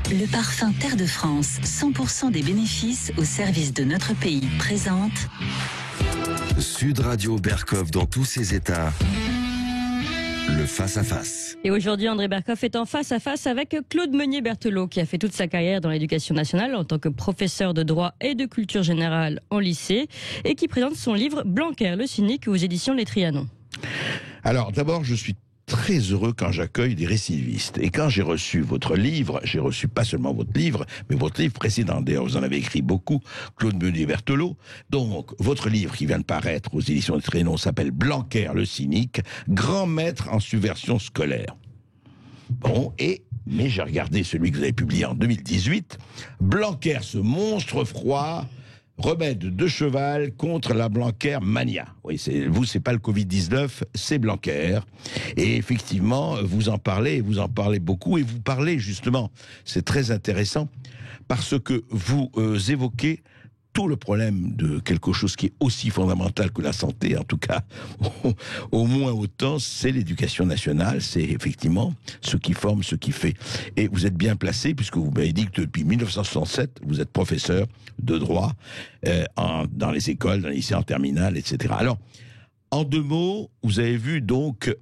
Le parfum Terre de France, 100% des bénéfices au service de notre pays, présente Sud Radio Bercoff dans tous ses états. Le face-à-face. Et aujourd'hui, André Bercoff est en face-à-face avec Claude Meunier-Berthelot, qui a fait toute sa carrière dans l'éducation nationale en tant que professeur de droit et de culture générale en lycée, et qui présente son livre Blanquer, le cynique, aux éditions Les Trianons. Alors, d'abord, je suis très heureux quand j'accueille des récidivistes. Et quand j'ai reçu votre livre, j'ai reçu pas seulement votre livre, mais votre livre précédent. D'ailleurs, vous en avez écrit beaucoup, Claude Meunier-Berthelot. Donc, votre livre qui vient de paraître aux éditions des Trianons s'appelle Blanquer, le cynique, grand maître en subversion scolaire. Bon, mais j'ai regardé celui que vous avez publié en 2018, Blanquer, ce monstre froid, remède de cheval contre la Blanquer mania. Oui, c'est pas le Covid-19, c'est Blanquer. Et effectivement, vous en parlez beaucoup, et vous parlez justement, c'est très intéressant, parce que vous évoquez tout le problème de quelque chose qui est aussi fondamental que la santé, en tout cas, au moins autant, c'est l'éducation nationale, c'est effectivement ce qui forme, ce qui fait. Et vous êtes bien placé, puisque vous m'avez dit que depuis 1967, vous êtes professeur de droit dans les écoles, dans les lycées en terminale, etc. Alors, en deux mots, vous avez vu donc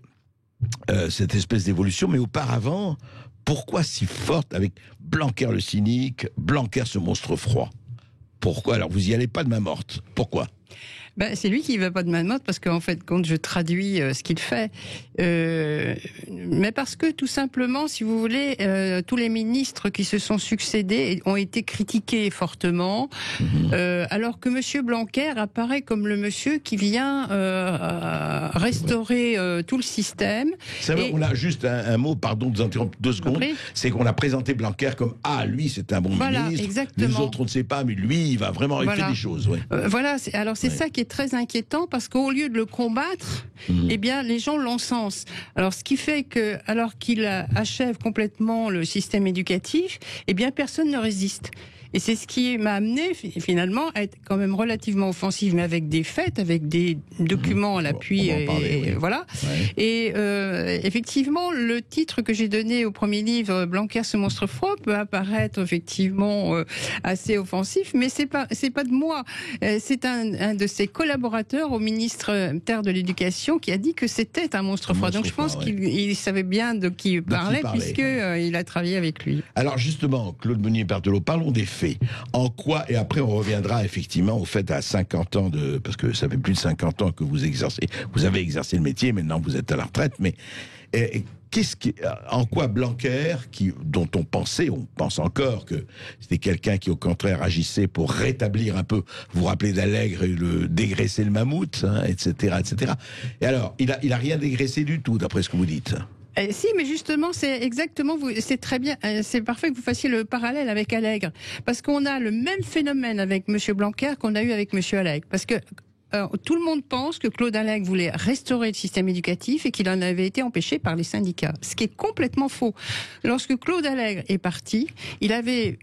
cette espèce d'évolution, mais auparavant, pourquoi si forte avec Blanquer le cynique, Blanquer ce monstre froid? Pourquoi? Alors, vous y allez pas de main morte. Pourquoi? C'est lui qui ne va pas de main morte, parce qu'en fait, quand je traduis ce qu'il fait, mais parce que tout simplement, si vous voulez, tous les ministres qui se sont succédés ont été critiqués fortement, alors que Monsieur Blanquer apparaît comme le monsieur qui vient restaurer tout le système. C'est vrai, on a juste un mot, pardon de vous interrompre 2 secondes, c'est qu'on a présenté Blanquer comme « Ah, lui, c'est un bon ministre, exactement. Les autres, on ne sait pas, mais lui, il va vraiment faire des choses. » Alors c'est ça qui est très inquiétant, parce qu'au lieu de le combattre, eh bien, les gens l'encensent. Alors, ce qui fait que, alors qu'il achève complètement le système éducatif, eh bien, personne ne résiste. Et c'est ce qui m'a amené, finalement, à être quand même relativement offensive, mais avec des faits, avec des documents à l'appui, voilà. Ouais. Et effectivement, le titre que j'ai donné au premier livre, Blanquer, ce monstre froid, peut apparaître effectivement assez offensif, mais c'est pas de moi. C'est un de ses collaborateurs au ministère de l'Éducation qui a dit que c'était un monstre froid. Donc je pense qu'il savait bien de qui il parlait, puisqu'il a travaillé avec lui. Alors justement, Claude Meunier-Berthelot, parlons des faits. En quoi, et après on reviendra effectivement au fait à 50 ans parce que ça fait plus de 50 ans que vous avez exercé le métier, maintenant vous êtes à la retraite, mais en quoi Blanquer, dont on pense encore que c'était quelqu'un qui au contraire agissait pour rétablir un peu, vous vous rappelez d'Allègre et dégraisser le mammouth, etc., etc. Et alors, il a rien dégraissé du tout, d'après ce que vous dites. Si, mais justement, c'est très bien, c'est parfait que vous fassiez le parallèle avec Allègre, parce qu'on a le même phénomène avec Monsieur Blanquer qu'on a eu avec Monsieur Allègre, parce que tout le monde pense que Claude Allègre voulait restaurer le système éducatif et qu'il en avait été empêché par les syndicats, ce qui est complètement faux. Lorsque Claude Allègre est parti, il avait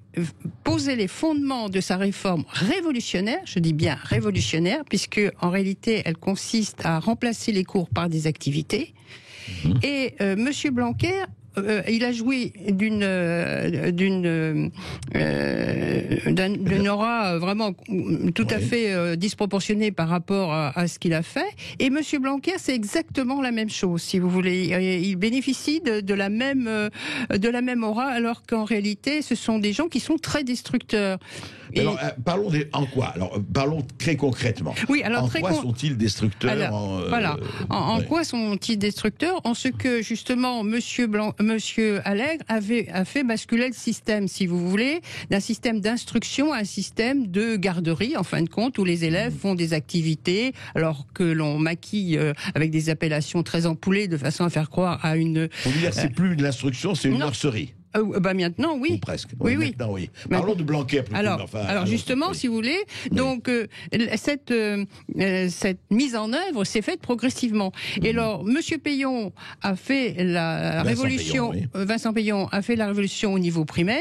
posé les fondements de sa réforme révolutionnaire, je dis bien révolutionnaire, puisque en réalité elle consiste à remplacer les cours par des activités. Et Monsieur Blanquer, il a joui d'une aura vraiment tout à fait disproportionnée par rapport à ce qu'il a fait. Et Monsieur Blanquer, c'est exactement la même chose, si vous voulez. Il bénéficie de la même aura, alors qu'en réalité, ce sont des gens qui sont très destructeurs. Alors, parlons très concrètement. Oui, alors en quoi sont-ils destructeurs? En quoi sont-ils destructeurs? En ce que justement Monsieur Allègre a fait basculer le système, si vous voulez, d'un système d'instruction à un système de garderie, en fin de compte, où les élèves font des activités, alors que l'on maquille avec des appellations très ampoulées, de façon à faire croire à une... On veut dire c'est plus de l'instruction, c'est une nurserie. Maintenant, oui. Ou presque. Oui. Maintenant, oui. Parlons de Blanquer. Alors justement, si vous voulez, donc cette mise en œuvre s'est faite progressivement. Et alors, Monsieur Payon a fait la révolution. Vincent Payon a fait la révolution au niveau primaire.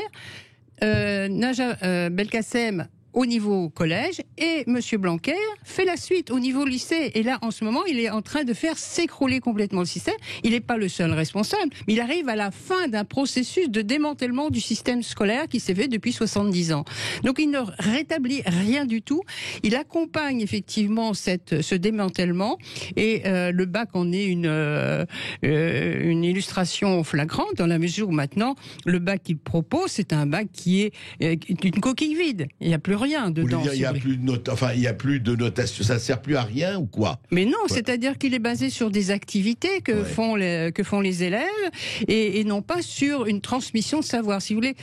Naja Belkacem au niveau collège et Monsieur Blanquer fait la suite au niveau lycée. Et là, en ce moment, il est en train de faire s'écrouler complètement le système. Il n'est pas le seul responsable, mais il arrive à la fin d'un processus de démantèlement du système scolaire qui s'est fait depuis 70 ans. Donc il ne rétablit rien du tout. Il accompagne effectivement ce démantèlement et le bac en est une illustration flagrante dans la mesure où maintenant le bac qu'il propose, c'est un bac qui est une coquille vide. Il n'y a plus rien dedans. Vous voulez dire, il n'y a plus de il y a plus de notation, ça ne sert plus à rien ou quoi? Mais non, c'est-à-dire qu'il est basé sur des activités que font les élèves et non pas sur une transmission de savoir. Si vous voulez,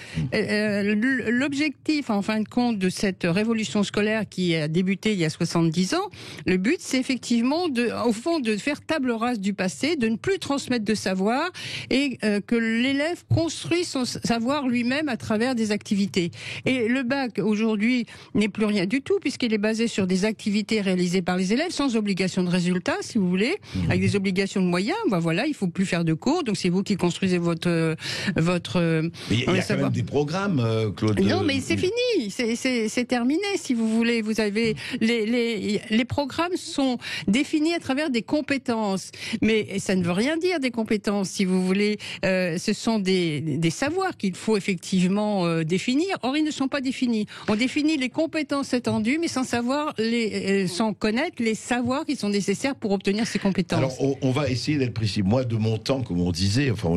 l'objectif, en fin de compte, de cette révolution scolaire qui a débuté il y a 70 ans, le but, c'est effectivement, au fond, de faire table rase du passé, de ne plus transmettre de savoir et que l'élève construit son savoir lui-même à travers des activités. Et le bac, aujourd'hui, n'est plus rien du tout, puisqu'il est basé sur des activités réalisées par les élèves, sans obligation de résultat, si vous voulez, avec des obligations de moyens. Ben voilà, il faut plus faire de cours, donc c'est vous qui construisez votre mais il y a quand même des programmes, Claude. Non, mais c'est fini, c'est terminé, si vous voulez. Vous avez les programmes sont définis à travers des compétences, mais ça ne veut rien dire des compétences, si vous voulez. Ce sont des savoirs qu'il faut effectivement définir. Or, ils ne sont pas définis. On définit les compétences étendues, mais sans connaître les savoirs qui sont nécessaires pour obtenir ces compétences. Alors, on va essayer d'être précis. Moi, de mon temps, comme on disait, enfin,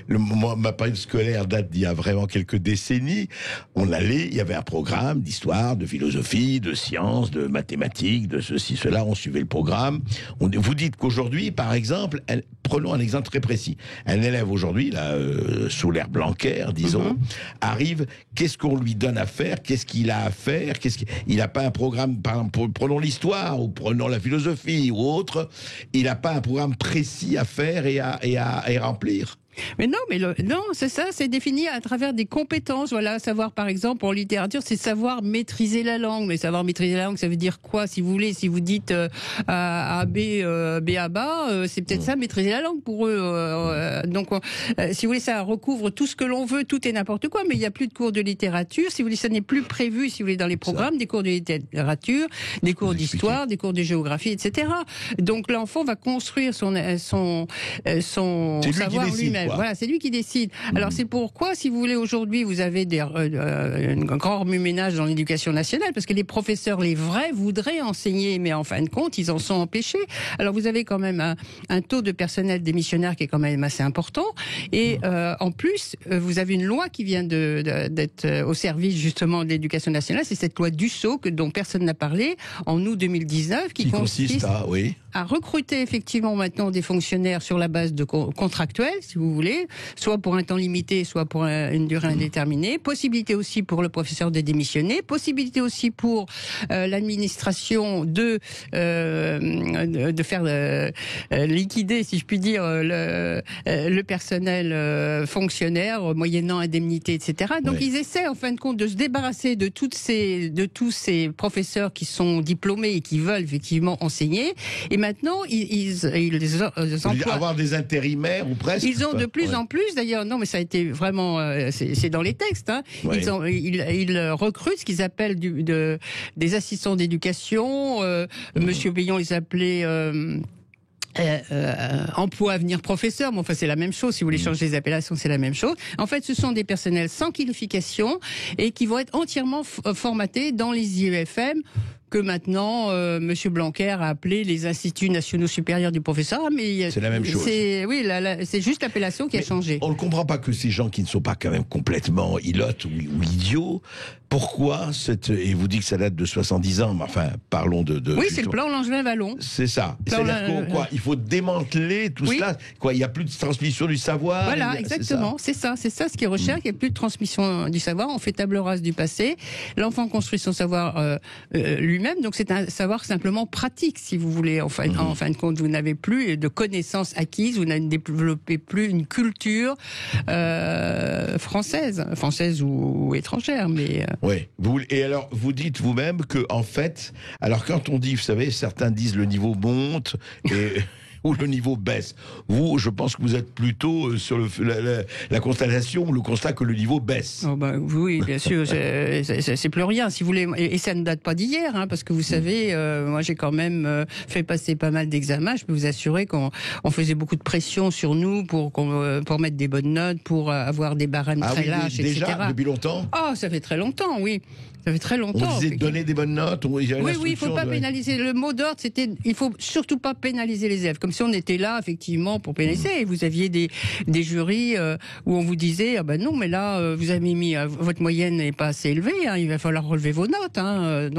ma période scolaire date d'il y a vraiment quelques décennies. Il y avait un programme d'histoire, de philosophie, de sciences, de mathématiques, de ceci, cela. On suivait le programme. Vous dites qu'aujourd'hui, par exemple, prenons un exemple très précis. Un élève aujourd'hui, là, sous l'ère Blanquer, disons, arrive. Qu'est-ce qu'on lui donne à faire? Qu'est-ce qu'il a à faire? Il n'a pas un programme, par exemple, prenons l'histoire ou prenons la philosophie ou autre. Il n'a pas un programme précis à faire et à remplir. Mais non, c'est ça, c'est défini à travers des compétences. Voilà, savoir par exemple en littérature, c'est savoir maîtriser la langue. Mais savoir maîtriser la langue, ça veut dire quoi, si vous voulez? Si vous dites A, B, B à bas, c'est peut-être ça, maîtriser la langue pour eux. Donc, si vous voulez, ça recouvre tout ce que l'on veut, tout et n'importe quoi. Mais il n'y a plus de cours de littérature. Si vous voulez, ça n'est plus prévu, si vous voulez, dans les programmes, des cours de littérature, des cours d'histoire, des cours de géographie, etc. Donc l'enfant va construire son savoir lui-même. Voilà, c'est lui qui décide. Alors c'est pourquoi, si vous voulez, aujourd'hui, vous avez un grand remue-ménage dans l'éducation nationale, parce que les professeurs, les vrais, voudraient enseigner, mais en fin de compte, ils en sont empêchés. Alors vous avez quand même un taux de personnel démissionnaire qui est quand même assez important. Et en plus, vous avez une loi qui vient d'être au service justement de l'éducation nationale. C'est cette loi Dussault dont personne n'a parlé en août 2019, qui consiste à recruter effectivement maintenant des fonctionnaires sur la base de contractuels, si vous voulez, soit pour un temps limité, soit pour une durée indéterminée. Possibilité aussi pour le professeur de démissionner. Possibilité aussi pour l'administration de faire liquider, si je puis dire, le personnel fonctionnaire, moyennant indemnité, etc. Donc ils essaient en fin de compte de se débarrasser de tous ces professeurs qui sont diplômés et qui veulent effectivement enseigner. Et maintenant, ils emploient... Avoir des intérimaires ou presque. Ils ont de plus en plus, d'ailleurs, non mais ça a été vraiment, c'est dans les textes, hein. Ils recrutent ce qu'ils appellent des assistants d'éducation. Monsieur Billon, ils appelaient... emploi avenir professeur, mais enfin c'est la même chose, si vous voulez changer les appellations, c'est la même chose. En fait, ce sont des personnels sans qualification et qui vont être entièrement formatés dans les IEFM, que maintenant Monsieur Blanquer a appelé les Instituts Nationaux Supérieurs du Professeur, mais c'est la même chose. C'est juste l'appellation qui a changé. On ne comprend pas que ces gens qui ne sont pas quand même complètement ilotes ou idiots, pourquoi et vous dites que ça date de 70 ans, mais enfin parlons de oui, c'est le plan Langevin-Wallon. C'est ça. C'est-à-dire quoi, il faut démanteler tout cela. Quoi, il n'y a plus de transmission du savoir. Voilà, exactement. C'est ça ce qu'ils recherchent. Il n'y a plus de transmission du savoir. On fait table rase du passé. L'enfant construit son savoir lui-même. Donc c'est un savoir simplement pratique, si vous voulez. En fin de compte, vous n'avez plus de connaissances acquises, vous n'avez développé plus une culture française ou étrangère. Mais oui. Et alors vous dites vous-même que en fait, alors quand on dit, vous savez, certains disent le niveau monte et où le niveau baisse. Vous, je pense que vous êtes plutôt sur la constatation, le constat que le niveau baisse. Oh bah, oui, bien sûr, c'est plus rien, si vous voulez. Et ça ne date pas d'hier, hein, parce que vous savez, moi j'ai quand même fait passer pas mal d'examens. Je peux vous assurer qu'on faisait beaucoup de pression sur nous pour mettre des bonnes notes, pour avoir des barèmes très lâches, déjà, etc. Depuis longtemps? Oh, ça fait très longtemps, oui. Ça fait très longtemps. On disait donner des bonnes notes. Oui, il faut pas pénaliser. Le mot d'ordre, c'était, il faut surtout pas pénaliser les élèves. Comme si on était là, effectivement, pour pénaliser. Et vous aviez des jurys où on vous disait, ah ben non, mais là, vous avez mis, votre moyenne n'est pas assez élevée, hein, il va falloir relever vos notes, hein,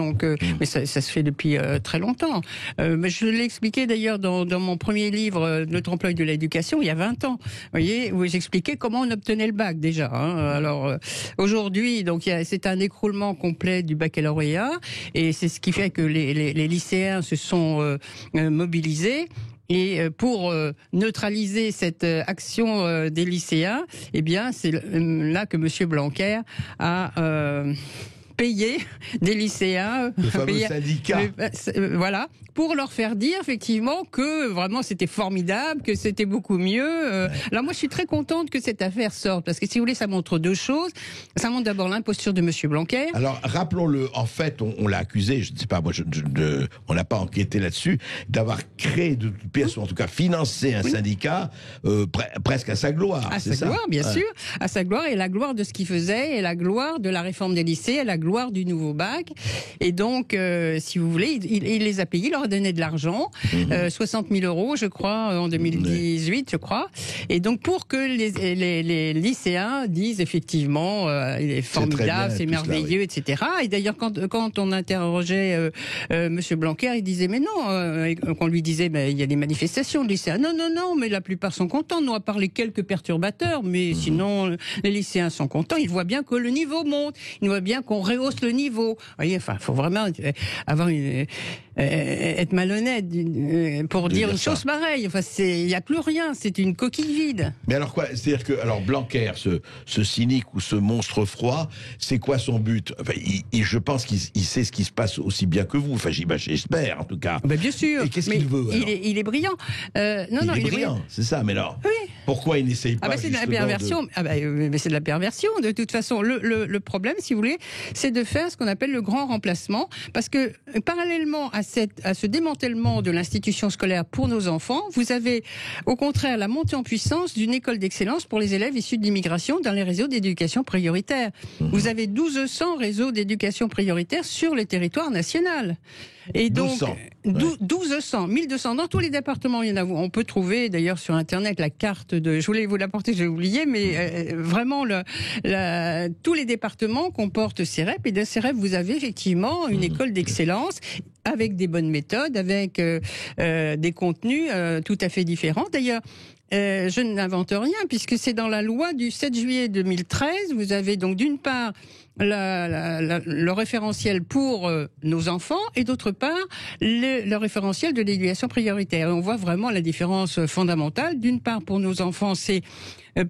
mais ça se fait depuis très longtemps. Mais je l'ai expliqué d'ailleurs dans mon premier livre, Le trompe-l'œil de l'éducation, il y a 20 ans. Vous voyez, où j'expliquais comment on obtenait le bac déjà, hein. Alors, aujourd'hui, donc, c'est un écroulement complet du baccalauréat, et c'est ce qui fait que les lycéens se sont mobilisés. Et pour neutraliser cette action des lycéens, eh bien, c'est là que Monsieur Blanquer a payer des lycéens, le fameux syndicat, voilà, pour leur faire dire effectivement que vraiment c'était formidable, que c'était beaucoup mieux. Alors moi je suis très contente que cette affaire sorte, parce que si vous voulez ça montre deux choses. Ça montre d'abord l'imposture de Monsieur Blanquer. Alors rappelons-le, en fait on l'a accusé, je ne sais pas, moi on n'a pas enquêté là-dessus, d'avoir créé de toute pièce, ou en tout cas financé un syndicat presque à sa gloire. À sa gloire, bien sûr, à sa gloire, et la gloire de ce qu'il faisait, et la gloire de la réforme des lycées, et la gloire du nouveau bac. Et donc, si vous voulez, il les a payés, il leur a donné de l'argent, 60 000 euros, je crois, en 2018, je crois. Et donc, pour que les lycéens disent effectivement, il est formidable, c'est merveilleux, là, oui, etc. Et d'ailleurs, quand on interrogeait Monsieur Blanquer, il disait, mais non, qu'on lui disait, mais il y a des manifestations de lycéens. Non, mais la plupart sont contents, non, à part les quelques perturbateurs, mais sinon, les lycéens sont contents. Ils voient bien que le niveau monte, ils voient bien qu'on rehausse le niveau. Vous voyez, enfin, faut vraiment avoir être malhonnête pour dire une chose pareille. Enfin, il n'y a plus rien. C'est une coquille vide. Mais alors quoi? C'est-à-dire que, alors Blanquer, ce cynique ou ce monstre froid, c'est quoi son but? Enfin, je pense qu'il sait ce qui se passe aussi bien que vous. Enfin, j'espère en tout cas. Ben, bien sûr. Et qu'est-ce qu'il veut? Il est brillant. Il est brillant. C'est ça. Mais alors, oui, pourquoi il n'essaye pas? C'est de la perversion. Mais c'est de la perversion. De toute façon, le problème, si vous voulez, c'est de faire ce qu'on appelle le grand remplacement, parce que parallèlement à ce démantèlement de l'institution scolaire pour nos enfants, vous avez au contraire la montée en puissance d'une école d'excellence pour les élèves issus de l'immigration dans les réseaux d'éducation prioritaire. Vous avez 1200 réseaux d'éducation prioritaire sur le territoire national. Et donc, 1200, 1200 dans tous les départements. Il y en a. On peut trouver d'ailleurs sur Internet la carte de. Je voulais vous l'apporter, j'ai oublié, mais vraiment tous les départements comportent CEREP, et de CEREP vous avez effectivement une école d'excellence avec des bonnes méthodes, avec des contenus tout à fait différents. D'ailleurs, je n'invente rien, puisque c'est dans la loi du 7 juillet 2013. Vous avez donc d'une part le référentiel pour nos enfants, et d'autre part le référentiel de l'éducation prioritaire. Et on voit vraiment la différence fondamentale. D'une part, pour nos enfants, c'est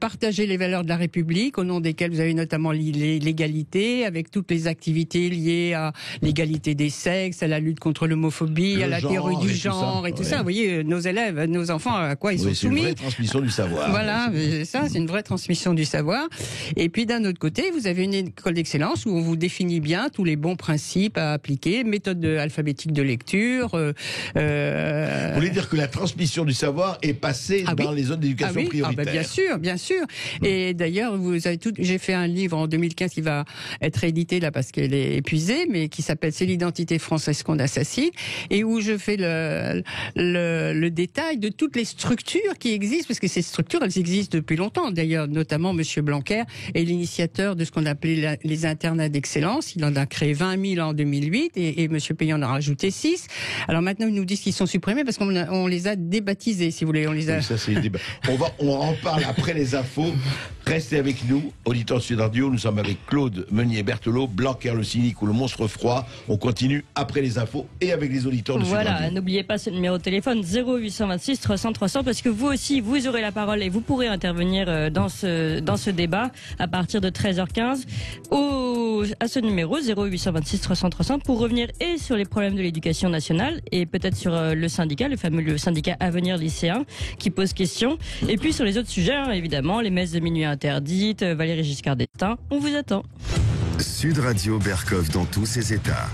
partager les valeurs de la République, au nom desquelles vous avez notamment l'égalité, avec toutes les activités liées à l'égalité des sexes, à la lutte contre l'homophobie, à la théorie du genre et tout ça. Vous voyez, nos élèves, nos enfants, à quoi ils sont soumis. C'est une vraie transmission du savoir. Voilà, ça, c'est une vraie transmission du savoir. Et puis d'un autre côté, vous avez une école d'excellence où on vous définit bien tous les bons principes à appliquer, méthode alphabétique de lecture. Vous voulez dire que la transmission du savoir est passée dans les zones d'éducation prioritaire? Bien sûr, bien sûr. Et d'ailleurs, vous avez j'ai fait un livre en 2015 qui va être édité là parce qu'elle est épuisée, mais qui s'appelle C'est l'identité française qu'on assassine, et où je fais le détail de toutes les structures qui existent, parce que ces structures, elles existent depuis longtemps. D'ailleurs, notamment Monsieur Blanquer est l'initiateur de ce qu'on appelait les internats d'excellence. Il en a créé 20 000 en 2008, et Monsieur Payan en a rajouté 6. Alors maintenant, ils nous disent qu'ils sont supprimés parce qu'on les a débaptisés, si vous voulez. On les a. Oui, ça c'est le débat. On en parle après les les infos. Restez avec nous, auditeurs de Sud Radio. Nous sommes avec Claude Meunier-Berthelot, Blanquer le cynique ou le monstre froid. On continue après les infos et avec les auditeurs de Sud Radio. Voilà, n'oubliez pas ce numéro de téléphone 0826 300 300 parce que vous aussi, vous aurez la parole et vous pourrez intervenir dans ce débat à partir de 13h15 à ce numéro 0826 300 300 pour revenir et sur les problèmes de l'éducation nationale et peut-être sur le syndicat, le fameux syndicat Avenir lycéen qui pose question et puis sur les autres sujets, hein, évidemment, les messes de minuit interdites, Valéry Giscard d'Estaing, on vous attend. Sud Radio Berkov dans tous ses états.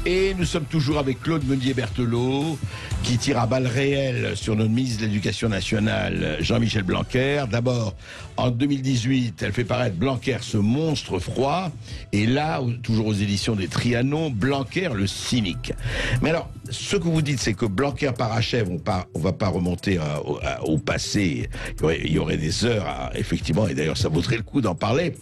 Et nous sommes toujours avec Claude Meunier-Berthelot, qui tire à balles réelles sur notre ministre de l'Éducation nationale, Jean-Michel Blanquer. D'abord, en 2018, elle fait paraître Blanquer, ce monstre froid. Et là, toujours aux éditions des Trianon, Blanquer, le cynique. Mais alors, ce que vous dites, c'est que Blanquer parachève, on va pas remonter au passé. Il y aurait des heures, effectivement, et d'ailleurs, ça vaudrait le coup d'en parler.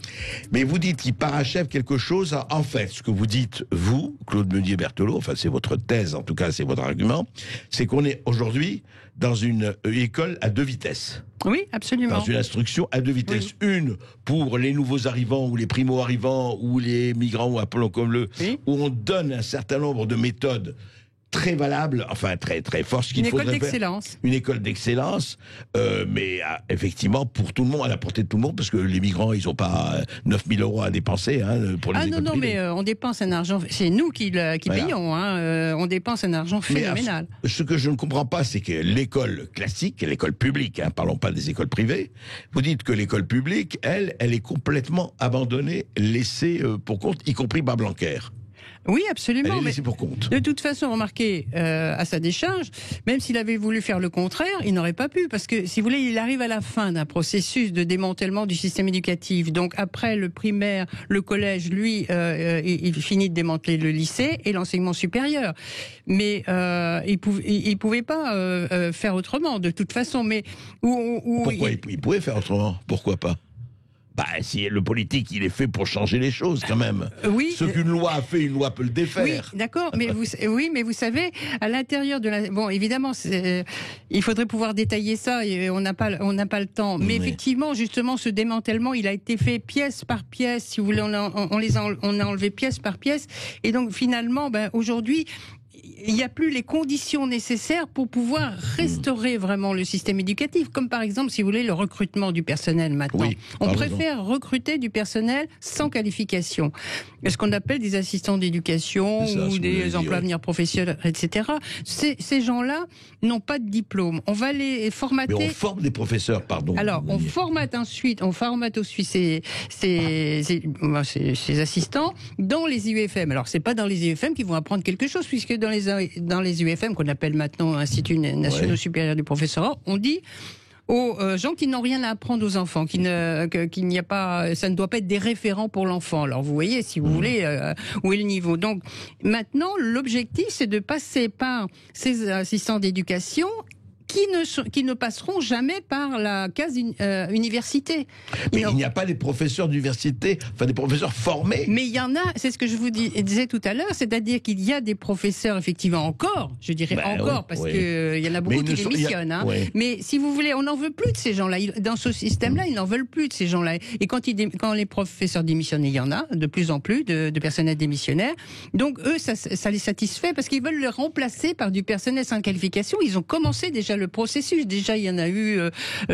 Mais vous dites qu'il parachève quelque chose. En fait, ce que vous dites, vous, Claude Meunier-Berthelot, enfin, c'est votre thèse, en tout cas, c'est votre argument, c'est qu'on est aujourd'hui dans une école à deux vitesses. Oui, absolument. Dans une instruction à deux vitesses. Oui. Une pour les nouveaux arrivants ou les primo-arrivants ou les migrants ou appelons comme le, oui. Où on donne un certain nombre de méthodes très valable, enfin très très fort. Une école d'excellence. Une école d'excellence, mais effectivement pour tout le monde, à la portée de tout le monde, parce que les migrants, ils n'ont pas 9 000 euros à dépenser pour les écoles privées. Mais on dépense un argent, c'est nous qui payons, on dépense un argent phénoménal. Ce que je ne comprends pas, c'est que l'école classique, l'école publique, parlons pas des écoles privées, vous dites que l'école publique, elle est complètement abandonnée, laissée pour compte, y compris par Blanquer. Oui, absolument. Elle est laissée pour compte. De toute façon, remarquez, à sa décharge, même s'il avait voulu faire le contraire, il n'aurait pas pu, parce que, si vous voulez, il arrive à la fin d'un processus de démantèlement du système éducatif. Donc, après le primaire, le collège, lui, il finit de démanteler le lycée et l'enseignement supérieur. Mais il pouvait pas faire autrement, de toute façon. Mais pourquoi il pouvait faire autrement? Pourquoi pas? Si le politique, il est fait pour changer les choses, quand même. Oui. Ce qu'une loi a fait, une loi peut le défaire. Oui, d'accord. Mais vous savez, à l'intérieur de la, bon, évidemment, il faudrait pouvoir détailler ça et on n'a pas le temps. Mais effectivement, justement, ce démantèlement, il a été fait pièce par pièce. Si vous voulez, on a enlevé pièce par pièce. Et donc, finalement, aujourd'hui, il n'y a plus les conditions nécessaires pour pouvoir restaurer vraiment le système éducatif, comme par exemple, si vous voulez, le recrutement du personnel maintenant. Oui, on préfère recruter du personnel sans qualification. Ce qu'on appelle des assistants d'éducation ou des emplois à venir professionnels, etc. Ces gens-là n'ont pas de diplôme. On va les formater. Mais on forme des professeurs, pardon. Alors, on formate ensuite ces assistants dans les IUFM. Alors, c'est pas dans les IUFM qu'ils vont apprendre quelque chose, puisque dans les UFM, qu'on appelle maintenant Institut National Supérieur du Professorat, on dit aux gens qui n'ont rien à apprendre aux enfants, qu'il n'y a pas, ça ne doit pas être des référents pour l'enfant. Alors vous voyez, si vous voulez, où est le niveau. Donc maintenant, l'objectif, c'est de passer par ces assistants d'éducation qui ne passeront jamais par la case université. Mais il n'y a pas des professeurs d'université, enfin des professeurs formés. Mais il y en a, c'est ce que je vous disais tout à l'heure, c'est-à-dire qu'il y a des professeurs, effectivement, encore, je dirais parce que il y en a beaucoup qui démissionnent. Mais si vous voulez, on n'en veut plus de ces gens-là. Dans ce système-là, ils n'en veulent plus de ces gens-là. Et quand les professeurs démissionnent, il y en a de plus en plus de personnels démissionnaires. Donc eux, ça les satisfait parce qu'ils veulent les remplacer par du personnel sans qualification. Ils ont commencé déjà le processus. Déjà, il y en a eu,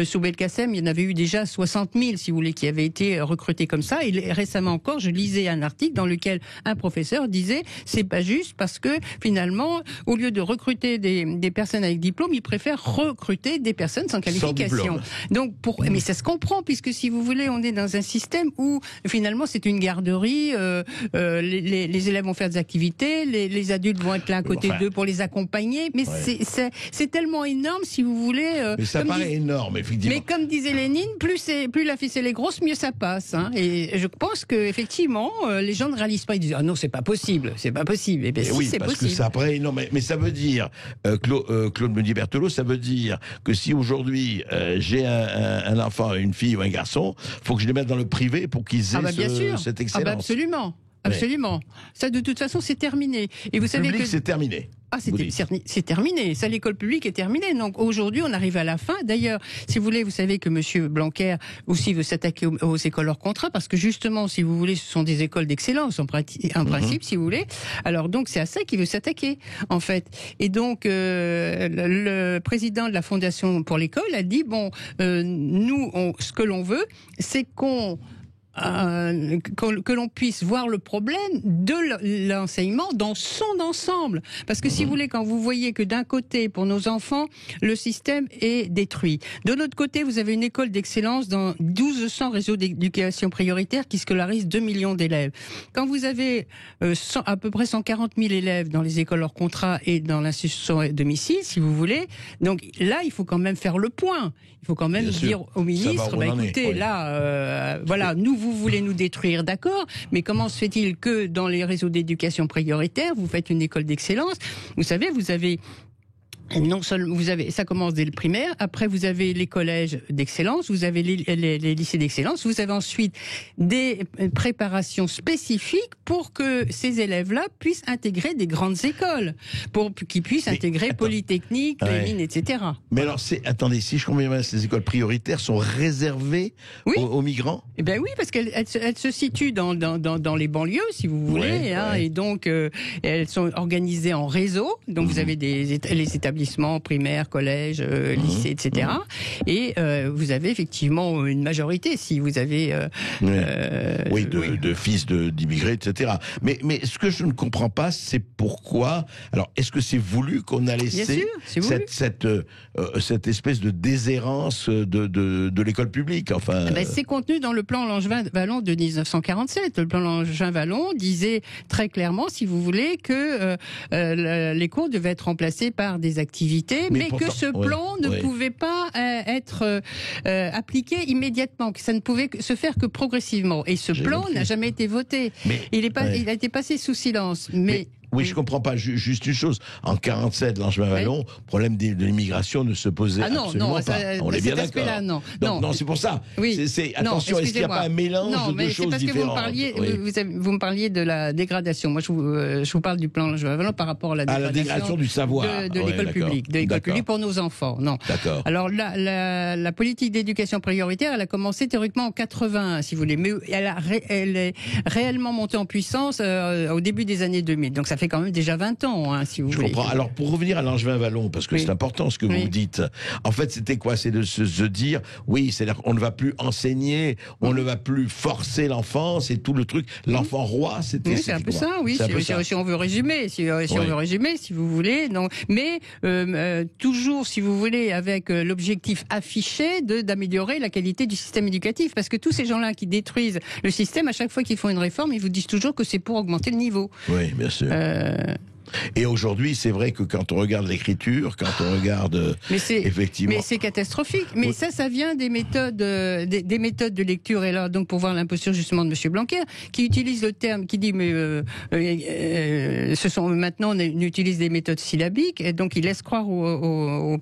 sous Belkacem, il y en avait eu déjà 60 000, si vous voulez, qui avaient été recrutés comme ça. Et récemment encore, je lisais un article dans lequel un professeur disait, c'est pas juste parce que, finalement, au lieu de recruter des personnes avec diplôme, ils préfèrent recruter des personnes sans qualification. Donc, mais ça se comprend, puisque si vous voulez, on est dans un système où, finalement, c'est une garderie, les élèves vont faire des activités, les adultes vont être là à côté d'eux pour les accompagner, mais c'est tellement énorme, si vous voulez. Mais ça paraît énorme, effectivement. Mais comme disait Lénine, plus la ficelle est grosse, mieux ça passe. Hein. Et je pense que effectivement, les gens ne réalisent pas. Ils disent non, c'est pas possible, c'est pas possible. Et bien, oui, c'est possible. Que ça paraît énorme. Mais ça veut dire, Claude Meunier-Berthelot, ça veut dire que si aujourd'hui j'ai un enfant, une fille ou un garçon, faut que je les mette dans le privé pour qu'ils aient cette excellence. Absolument. absolument. Ça, de toute façon, c'est terminé. Et vous savez Public, que c'est terminé. Ah, c'est terminé. Ça, l'école publique est terminée. Donc aujourd'hui, on arrive à la fin. D'ailleurs, si vous voulez, vous savez que Monsieur Blanquer aussi veut s'attaquer aux écoles hors contrat, parce que justement, si vous voulez, ce sont des écoles d'excellence en principe, si vous voulez. Alors donc, c'est à ça qu'il veut s'attaquer, en fait. Et donc, le président de la Fondation pour l'école a dit nous, ce que l'on veut, c'est que l'on puisse voir le problème de l'enseignement dans son ensemble. Parce que si vous voulez, quand vous voyez que d'un côté, pour nos enfants, le système est détruit. De l'autre côté, vous avez une école d'excellence dans 1200 réseaux d'éducation prioritaire qui scolarisent 2 millions d'élèves. Quand vous avez à peu près 140 000 élèves dans les écoles hors contrat et dans l'institution à domicile, si vous voulez, donc là, il faut quand même faire le point. Il faut quand même dire au ministre, écoutez, là, voilà, vous voulez nous détruire, d'accord, mais comment se fait-il que dans les réseaux d'éducation prioritaire, vous faites une école d'excellence? Vous savez, vous avez non seulement ça commence dès le primaire, après vous avez les collèges d'excellence, vous avez les lycées d'excellence, vous avez ensuite des préparations spécifiques pour que ces élèves-là puissent intégrer des grandes écoles, pour qu'ils puissent intégrer Polytechnique, les mines, etc. Mais alors, attendez, si je comprends bien, ces écoles prioritaires sont réservées aux migrants? Eh ben oui, parce qu'elles se situent dans les banlieues, si vous voulez, et donc elles sont organisées en réseau. Donc vous avez les établissements primaires, collèges, lycées, etc. Et vous avez effectivement une majorité, si vous avez... de fils d'immigrés, etc. Mais ce que je ne comprends pas, c'est pourquoi... Alors, est-ce que c'est voulu qu'on a laissé cette espèce de déshérence de l'école publique, enfin... C'est contenu dans le plan Langevin-Wallon de 1947. Le plan Langevin-Wallon disait très clairement, si vous voulez, que les cours devaient être remplacés par des activités, mais pourtant, que ce plan ne pouvait pas être appliqué immédiatement, que ça ne pouvait se faire que progressivement. Et ce plan n'a jamais été voté. Il a été passé sous silence. Oui, je comprends pas. Juste une chose. En 47, Langevin-Wallon, le problème de l'immigration ne se posait absolument pas. On est bien d'accord. Non, c'est pour ça. Attention, est-ce qu'il n'y a pas un mélange de choses différentes? Vous me parliez de la dégradation. Moi, je vous parle du plan Langevin-Wallon par rapport à la dégradation du savoir de l'école publique, de l'école publique pour nos enfants. Non. D'accord. Alors la politique d'éducation prioritaire, elle a commencé théoriquement en 81, si vous voulez, mais elle est réellement montée en puissance au début des années 2000. Donc ça fait quand même déjà 20 ans, si vous voulez. Je comprends. Alors, pour revenir à Langevin-Wallon, parce que c'est important ce que vous dites, en fait, c'était quoi? C'est de se dire, c'est-à-dire qu'on ne va plus enseigner, on ne va plus forcer l'enfant, c'est tout le truc. L'enfant roi, c'était... c'est un peu ça, si on veut résumer, si on veut résumer, si vous voulez. Donc, mais toujours, si vous voulez, avec l'objectif affiché d'améliorer la qualité du système éducatif. Parce que tous ces gens-là qui détruisent le système, à chaque fois qu'ils font une réforme, ils vous disent toujours que c'est pour augmenter le niveau. Oui, bien sûr. Et aujourd'hui, c'est vrai que quand on regarde l'écriture, quand on regarde effectivement... Mais c'est catastrophique. Mais ça vient des méthodes, des méthodes de lecture. Et là, donc, pour voir l'imposture justement de Monsieur Blanquer, qui utilise le terme, qui dit, maintenant, on utilise des méthodes syllabiques, et donc il laisse croire aux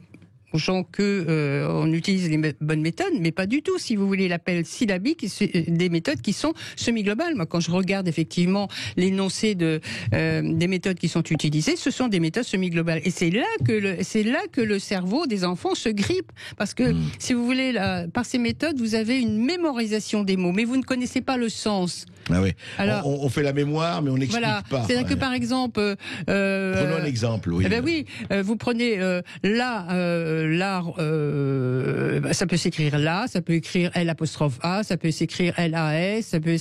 gens que on utilise les bonnes méthodes, mais pas du tout. Si vous voulez, l'appel syllabique, des méthodes qui sont semi-globales. Moi, quand je regarde effectivement l'énoncé des méthodes qui sont utilisées, ce sont des méthodes semi-globales. Et c'est là que le cerveau des enfants se grippe, parce que si vous voulez, par ces méthodes, vous avez une mémorisation des mots, mais vous ne connaissez pas le sens. Ah oui. Alors, on fait la mémoire, mais on n'explique pas. C'est-à-dire que par exemple, prenons un exemple. Vous prenez l'art, ça peut s'écrire là, ça peut écrire L''A, ça peut s'écrire LAS, ça peut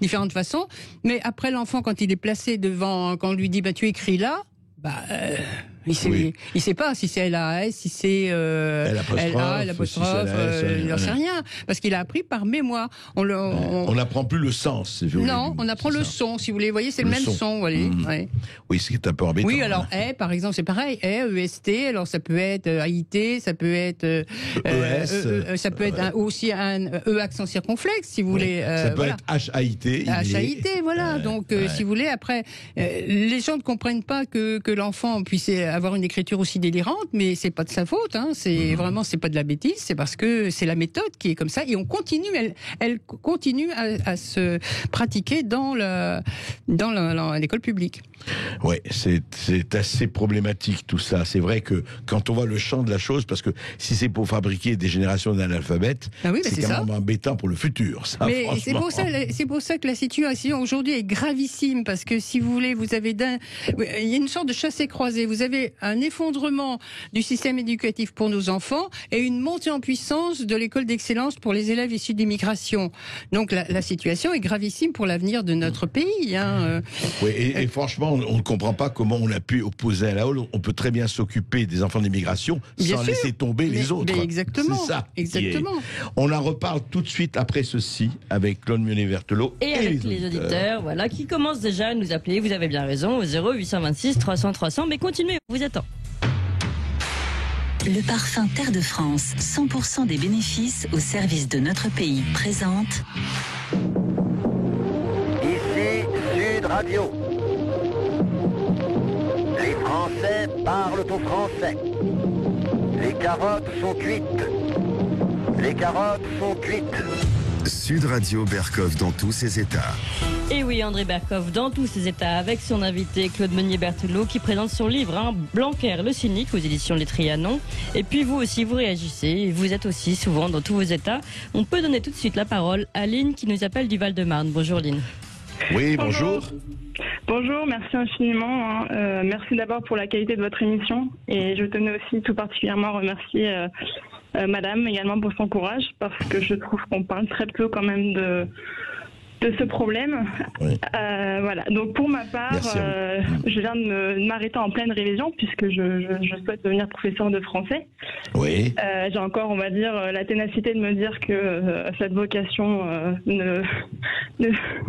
différentes façons. Mais après, l'enfant, quand il est placé devant, quand on lui dit tu écris là, il sait pas si c'est LAS, si c'est LA, l'apostrophe, il n'en sait rien, parce qu'il a appris par mémoire. On n'apprend plus le sens. Non, on apprend le son, si vous voulez. Vous voyez, c'est le même son. Vous voyez. Oui, c'est un peu embêtant. Oui, alors par exemple, c'est pareil. EST, alors ça peut être AIT, ça peut être ES, ça peut être aussi un E accent circonflexe, si vous voulez. Ça peut être HAIT. HAIT, voilà. Donc, si vous voulez, après, les gens ne comprennent pas que l'enfant puisse avoir une écriture aussi délirante, mais c'est pas de sa faute. C'est vraiment, c'est pas de la bêtise, c'est parce que c'est la méthode qui est comme ça. Et on continue, elle continue à se pratiquer dans l'école publique. Oui, c'est assez problématique tout ça. C'est vrai que quand on voit le champ de la chose, parce que si c'est pour fabriquer des générations d'analphabètes, c'est quand même embêtant pour le futur. Ça, mais c'est pour ça que la situation aujourd'hui est gravissime, parce que si vous voulez, il y a une sorte de chassé-croisé. Vous avez un effondrement du système éducatif pour nos enfants et une montée en puissance de l'école d'excellence pour les élèves issus d'immigration. Donc la situation est gravissime pour l'avenir de notre pays. Oui, et franchement, on ne comprend pas comment on a pu opposer à la Hall. On peut très bien s'occuper des enfants d'immigration sans laisser tomber les autres. Mais exactement. C'est ça. Exactement. On en reparle tout de suite après ceci avec Claude Meunier-Berthelot et avec les auditeurs, voilà, qui commencent déjà à nous appeler. Vous avez bien raison, au 0826 300 300. Mais continuez, on vous attend. Le parfum Terre de France, 100% des bénéfices au service de notre pays, présente. Ici Sud Radio. Les Français parlent au français. Les carottes sont cuites. Les carottes sont cuites. Sud Radio Berkov dans tous ses états. Et oui, André Berkov dans tous ses états, avec son invité Claude Meunier-Berthelot qui présente son livre Blanquer le cynique aux éditions Les Trianons. Et puis vous aussi, vous réagissez, vous êtes aussi souvent dans tous vos états. On peut donner tout de suite la parole à Lynn qui nous appelle du Val-de-Marne. Bonjour Lynn. Oui, bonjour. Bonjour, merci infiniment. Merci d'abord pour la qualité de votre émission. Et je tenais aussi tout particulièrement à remercier Madame également pour son courage, parce que je trouve qu'on parle très peu quand même de ce problème. Oui. Voilà. Donc pour ma part, je viens de m'arrêter en pleine révision puisque je souhaite devenir professeur de français. Oui. J'ai encore, on va dire, la ténacité de me dire que cette vocation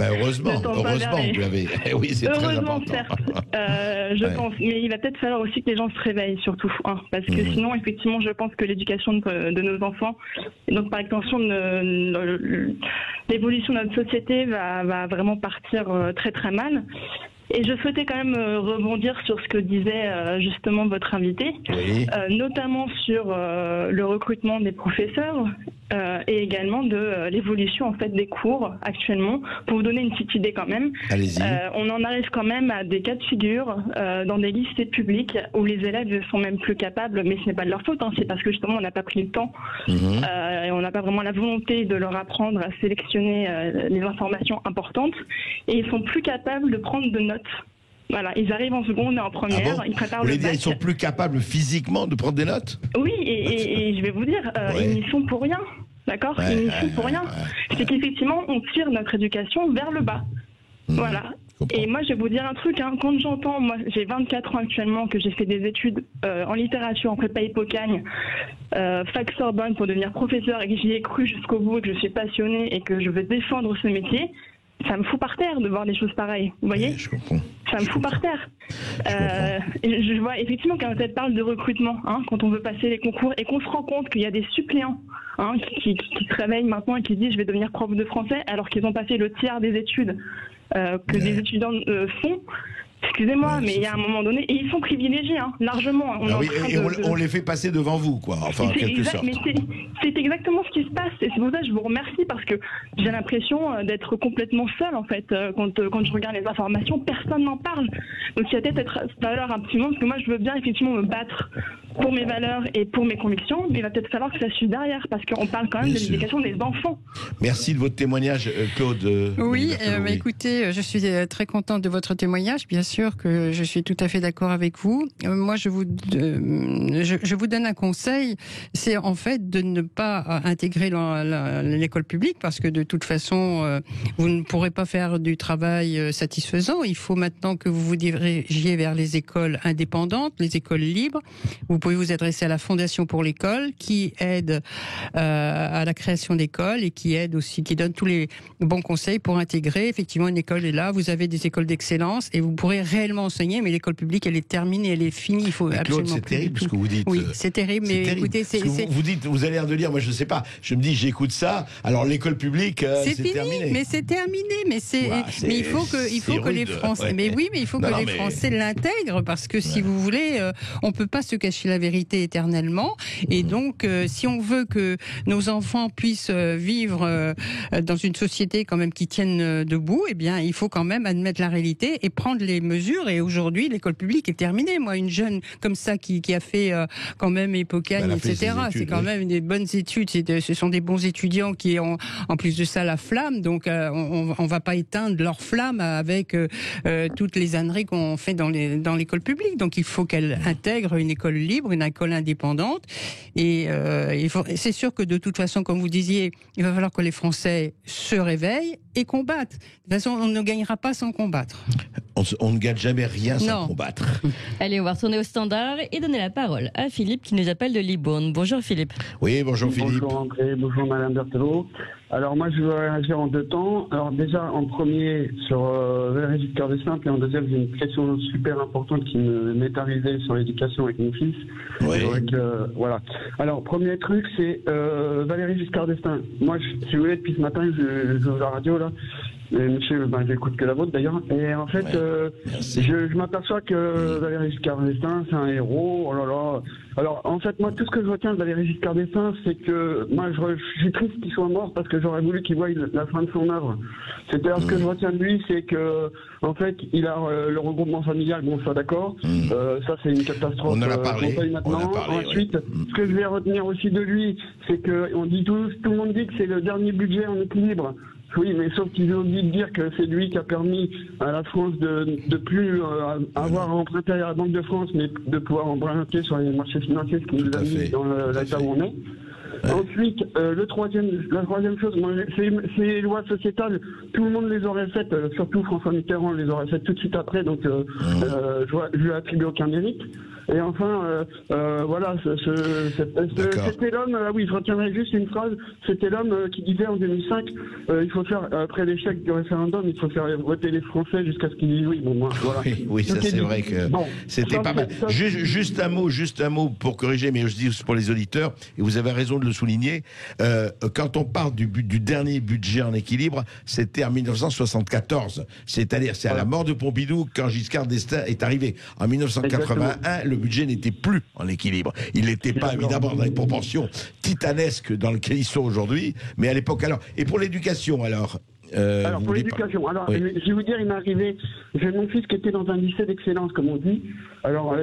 heureusement, vous l'avez. Oui, c'est très important. Certes, je pense. Mais il va peut-être falloir aussi que les gens se réveillent surtout, parce que sinon, effectivement, je pense que l'éducation de nos enfants, et donc par extension l'évolution de notre société va vraiment partir très très mal. Et je souhaitais quand même rebondir sur ce que disait justement votre invité, notamment sur le recrutement des professeurs et également de l'évolution en fait des cours actuellement. Pour vous donner une petite idée quand même, on en arrive quand même à des cas de figure dans des lycées publics où les élèves ne sont même plus capables, mais ce n'est pas de leur faute, c'est parce que justement on n'a pas pris le temps et on n'a pas vraiment la volonté de leur apprendre à sélectionner les informations importantes, et ils sont plus capables de prendre de notes. Voilà, ils arrivent en seconde et en première, ils préparent le bac. Ils sont plus capables physiquement de prendre des notes ? Oui, et je vais vous dire, ils n'y sont pour rien, d'accord ? Ils n'y sont pour rien. C'est qu'effectivement, on tire notre éducation vers le bas. Voilà. Et moi, je vais vous dire un truc, quand j'entends, moi j'ai 24 ans actuellement, que j'ai fait des études en littérature, en prépa Hippocagne, fac Sorbonne pour devenir professeur, et que j'y ai cru jusqu'au bout, et que je suis passionnée et que je veux défendre ce métier, ça me fout par terre de voir des choses pareilles, vous voyez ? Je comprends. Ça me fout par terre. Je vois effectivement quand elle parle de recrutement, quand on veut passer les concours et qu'on se rend compte qu'il y a des suppléants qui se réveillent maintenant et qui se disent je vais devenir prof de français alors qu'ils ont passé le tiers des études que des étudiants font. Excusez-moi, mais il y a un moment donné, et ils sont privilégiés, largement. On les fait passer devant vous, quoi, enfin, en quelque sorte. Mais c'est exactement ce qui se passe, et c'est pour ça que je vous remercie, parce que j'ai l'impression d'être complètement seule, en fait, quand je regarde les informations, personne n'en parle. Donc il y a peut-être falloir un petit moment, parce que moi je veux bien effectivement me battre pour mes valeurs et pour mes convictions, mais il va peut-être falloir que ça suive derrière, parce qu'on parle quand même de l'éducation des enfants. Merci de votre témoignage, Claude. Oui, écoutez, je suis très contente de votre témoignage, bien sûr que je suis tout à fait d'accord avec vous. Moi, je vous donne un conseil, c'est en fait de ne pas intégrer l'école publique, parce que de toute façon, vous ne pourrez pas faire du travail satisfaisant. Il faut maintenant que vous vous dirigiez vers les écoles indépendantes, les écoles libres. Vous pouvez vous adresser à la Fondation pour l'école, qui aide à la création d'écoles et qui aide aussi, qui donne tous les bons conseils pour intégrer. Effectivement, une école est là. Vous avez des écoles d'excellence et vous pourrez réellement enseigner. Mais l'école publique, elle est terminée, elle est finie. Il faut absolument. Claude, c'est terrible ce que vous dites. Oui, c'est terrible. Mais écoutez, vous dites, vous avez l'air de dire, moi je sais pas. Je me dis, j'écoute ça. Alors l'école publique, c'est terminé. Mais c'est terminé. Mais il faut que les Français. Ouais. Mais oui, mais il faut que les Français l'intègrent parce que si vous voulez, on peut pas se cacher la vérité éternellement. Et donc, si on veut que nos enfants puissent vivre dans une société quand même qui tienne debout, eh bien, il faut quand même admettre la réalité et prendre les mesures. Et aujourd'hui, l'école publique est terminée. Moi, une jeune comme ça qui a fait quand même Épocane, etc. C'est quand même des bonnes études. Ce sont des bons étudiants qui ont en plus de ça la flamme. Donc, on va pas éteindre leur flamme avec toutes les âneries qu'on fait dans l'école publique. Donc, il faut qu'elle intègre une école libre, une école indépendante. Et c'est sûr que de toute façon, comme vous disiez, il va falloir que les Français se réveillent et combattent. De toute façon, on ne gagnera pas sans combattre. On ne gagne jamais rien sans combattre. Allez, on va retourner au standard et donner la parole à Philippe qui nous appelle de Libourne. Bonjour Philippe. Oui, bonjour Philippe. Bonjour André, bonjour Madame Berthelot. Alors moi je veux réagir en deux temps. Alors déjà en premier sur Valéry Giscard d'Estaing, puis en deuxième j'ai une question super importante qui m'est arrivée sur l'éducation avec mon fils. Oui. Donc voilà. Alors premier truc c'est Valéry Giscard d'Estaing. Moi si vous voulez depuis ce matin je joue à la radio là. Et monsieur, j'écoute que la vôtre d'ailleurs. Et en fait, je m'aperçois que Valéry Giscard d'Estaing, c'est un héros. Oh là là. Alors, en fait, moi, tout ce que je retiens de Valéry Giscard d'Estaing, c'est que moi, je suis triste qu'il soit mort parce que j'aurais voulu qu'il voie la fin de son œuvre. C'est-à-dire, ce que je retiens de lui, c'est que, en fait, il a le regroupement familial. Bon, ça, d'accord. Ça, c'est une catastrophe. On en a parlé. Maintenant. Ensuite, ce que je vais retenir aussi de lui, c'est que on dit tout le monde dit que c'est le dernier budget en équilibre. Oui, mais sauf qu'ils ont oublié de dire que c'est lui qui a permis à la France de plus avoir à emprunter à la Banque de France, mais de pouvoir emprunter sur les marchés financiers, ce qui nous a mis dans l'état où on est. Ensuite, la troisième chose, c'est les lois sociétales. Tout le monde les aurait faites, surtout François Mitterrand les aurait faites tout de suite après, donc je lui attribue aucun mérite. Et enfin, voilà, c'était l'homme, oui, je retiendrai juste une phrase, c'était l'homme qui disait en 2005, il faut faire, après l'échec du référendum, il faut faire voter les Français jusqu'à ce qu'ils disent oui. Bon, moi, voilà. Oui, ça c'est vrai que c'était pas mal. Juste un mot pour corriger, mais je dis pour les auditeurs, et vous avez raison de le souligner, quand on parle du dernier budget en équilibre, c'était en 1974. C'est-à-dire, c'est à la mort de Pompidou quand Giscard d'Estaing est arrivé. En 1981, le budget n'était plus en équilibre. Il n'était pas évidemment dans les proportions titanesques dans lesquelles ils sont aujourd'hui, mais à l'époque alors. Et pour l'éducation alors pour l'éducation, je vais vous dire, il m'est arrivé, j'ai mon fils qui était dans un lycée d'excellence, comme on dit. Alors,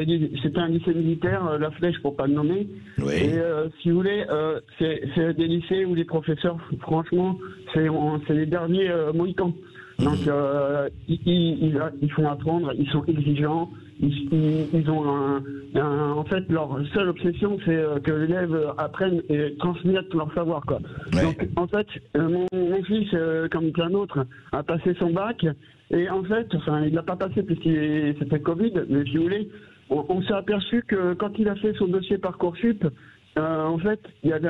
c'était un lycée militaire, la Flèche pour pas le nommer. Oui. Et si vous voulez, c'est des lycées où les professeurs, franchement, c'est les derniers mohicans. Donc, ils font apprendre, ils sont exigeants. Ils ont en fait, leur seule obsession, c'est que l'élève apprenne et transmette leur savoir, quoi. Ouais. Donc, en fait, mon fils, comme plein d'autres, a passé son bac, et en fait, enfin, il l'a pas passé puisqu'il c'était Covid, mais si vous voulez, on s'est aperçu que quand il a fait son dossier Parcoursup, en fait, il y avait